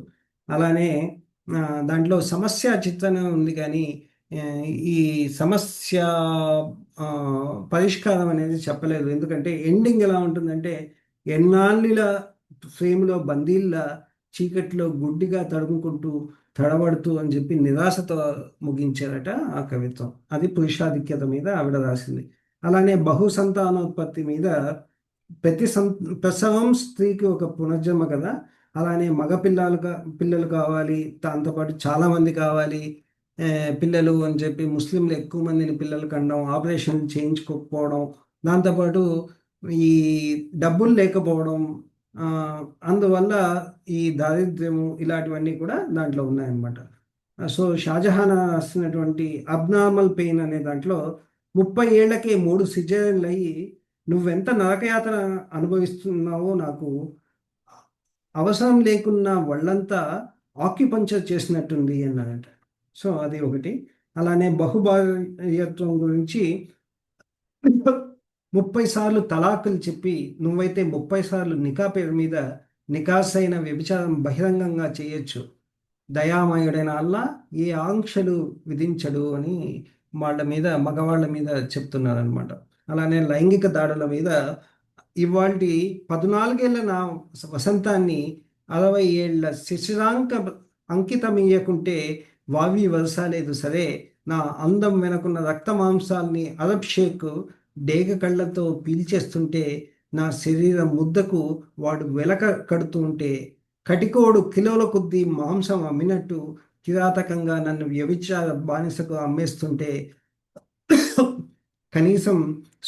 Speaker 1: అలానే దాంట్లో సమస్య చిత్రణ ఉంది, కానీ ఈ సమస్య పరిష్కారం అనేది చెప్పలేదు. ఎందుకంటే ఎండింగ్ ఎలా ఉంటుందంటే, ఎన్నాళ్ళ ఫ్రేమ్లో బందీల్లా చీకట్లో గుడ్డిగా తడుముకుంటూ తడబడుతూ అని చెప్పి నిరాశతో ముగించారట ఆ కవిత్వం. అది పురుషాధిక్యత మీద ఆవిడ రాసింది. అలానే బహుసంతానోత్పత్తి మీద ప్రసవం స్త్రీకి ఒక పునర్జన్మ కదా. అలానే పిల్లలు కావాలి, దాంతోపాటు చాలామంది కావాలి పిల్లలు అని చెప్పి ముస్లింలు ఎక్కువ మందిని పిల్లలు కండం, ఆపరేషన్ చేయించుకోకపోవడం, దాంతోపాటు ఈ డబ్బులు లేకపోవడం, అందువల్ల ఈ దారిద్ర్యము, ఇలాంటివన్నీ కూడా దాంట్లో ఉన్నాయన్నమాట. సో షాజహాన్ రాసినటువంటి అబ్నార్మల్ పెయిన్ అనే దాంట్లో 30 ఏళ్లకే 3 సిజేరియన్లు అయ్యి నువ్వెంత నరకయాతన అనుభవిస్తున్నావో నాకు అవసరం లేకున్నా వాళ్ళంతా ఆక్యుపంచర్ చేసినట్టుంది అన్నారట. సో అది ఒకటి. అలానే బహుభార్యత్వం గురించి 30 సార్లు తలాకులు చెప్పి నువ్వైతే 30 సార్లు నికా పేరు మీద నికాసైన వ్యభిచారం బహిరంగంగా చేయొచ్చు. దయామయుడైన అల్లా ఏ ఆంక్షలు విధించడు అని మగవాళ్ళ మీద చెప్తున్నారనమాట. అలానే లైంగిక దాడుల మీద ఇవాల్టి 14 ఏళ్ళ నా వసంతాన్ని 60 ఏళ్ళ శిశిరాంక అంకితమియ్యకుంటే వావి వరసాలేదు సరే. నా అందం వెనుకున్న రక్త మాంసాల్ని అరబ్ షేక్ డేగ కళ్ళతో పీల్చేస్తుంటే, నా శరీరం ముద్దకు వాడు వెలక కడుతూ ఉంటే, కటికోడు కిలోల కొద్దీ మాంసం అమ్మినట్టు కిరాతకంగా నన్ను వ్యభిచార బానిసకు అమ్మేస్తుంటే, కనీసం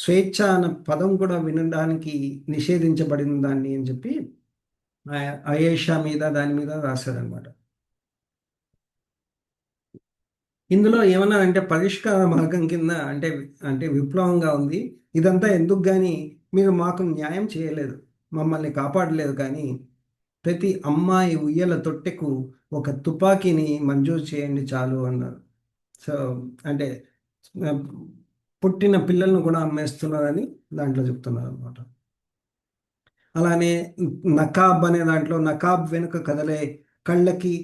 Speaker 1: స్వేచ్ఛ అన్న పదం కూడా వినడానికి నిషేధించబడిన దాన్ని అని చెప్పి అయేషా మీద దాని మీద రాశారనమాట. ఇందులో ఏమన్నా అంటే పరిష్కార మార్గం కింద అంటే అంటే విప్లవంగా ఉంది. ఇదంతా ఎందుకు కానీ మీరు మాకు న్యాయం చేయలేదు, మమ్మల్ని కాపాడలేదు, కానీ ప్రతి అమ్మాయి ఉయ్యల తొట్టెకు ఒక తుపాకీని మంజూరు చేయండి చాలు అన్నారు. సో అంటే పుట్టిన పిల్లలను కూడా అమ్మేస్తున్నారని దాంట్లో చెప్తున్నారు అనమాట. అలానే నకాబ్ అనే దాంట్లో నకాబ్ వెనుక కదలే కళ్ళకి,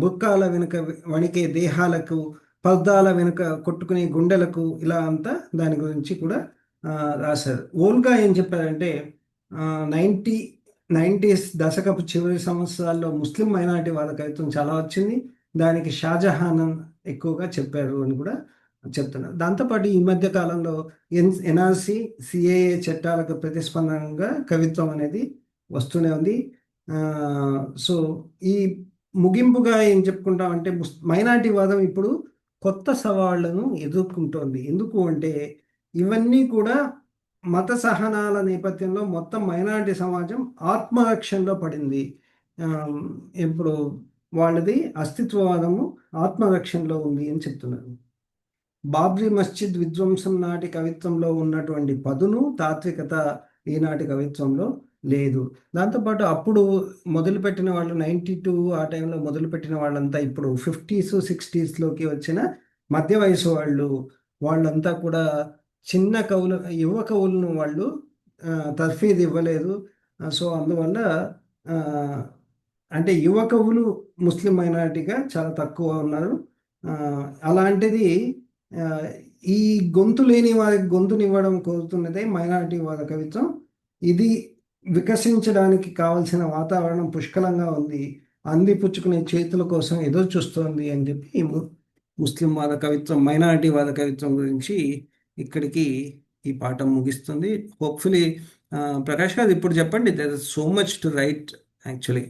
Speaker 1: బుర్కాల వెనుక వణికే దేహాలకు, పర్దాల వెనుక కొట్టుకునే గుండెలకు, ఇలా అంతా దాని గురించి కూడా రాశారు. ఓల్గా ఏం చెప్పారంటే 90s దశకపు చివరి సంవత్సరాల్లో ముస్లిం మైనారిటీ వాళ్ళ కవిత్వం చాలా వచ్చింది, దానికి షాజహాన్ ఎక్కువగా చెప్పారు అని కూడా చెప్తున్నారు. దాంతోపాటు ఈ మధ్య కాలంలో ఎన్ఆర్సి, సిఏఏ చట్టాలకు ప్రతిస్పందనగా కవిత్వం అనేది వస్తూనే ఉంది. సో ఈ ముగింపుగా ఏం చెప్పుకుంటామంటే మైనారిటీ వాదం ఇప్పుడు కొత్త సవాళ్లను ఎదుర్కొంటోంది. ఎందుకు అంటే ఇవన్నీ కూడా మత సహనాల నేపథ్యంలో మొత్తం మైనారిటీ సమాజం ఆత్మరక్షణలో పడింది. ఇప్పుడు వాళ్ళది అస్తిత్వవాదము ఆత్మరక్షణలో ఉంది అని చెప్తున్నారు. బాబ్రీ మస్జిద్ విధ్వంసం నాటి కవిత్వంలో ఉన్నటువంటి పదును తాత్వికత ఈనాటి కవిత్వంలో లేదు. దాంతోపాటు అప్పుడు మొదలుపెట్టిన వాళ్ళు 92 ఆ టైంలో మొదలుపెట్టిన వాళ్ళంతా ఇప్పుడు 50s 60sలోకి వచ్చిన మధ్య వయసు వాళ్ళంతా కూడా చిన్న యువ కవులను వాళ్ళు తర్ఫీదు ఇవ్వలేదు. సో అందువల్ల అంటే యువ కవులు ముస్లిం మైనారిటీగా చాలా తక్కువ ఉన్నారు. అలాంటిది ఈ గొంతు లేని వారికి గొంతునివ్వడం కోరుతున్నదే మైనారిటీ వాద కవిత్వం. ఇది వికసించడానికి కావలసిన వాతావరణం పుష్కలంగా ఉంది. అందిపుచ్చుకునే చేతుల కోసం ఎదురు చూస్తోంది అని చెప్పి ముస్లిం వాద కవిత్వం, మైనారిటీ వాద కవిత్వం గురించి ఇక్కడికి ఈ పాఠం ముగిస్తుంది. హోప్ఫుల్లీ ప్రకాష్ గారు ఇప్పుడు చెప్పండి. There is so much to right actually.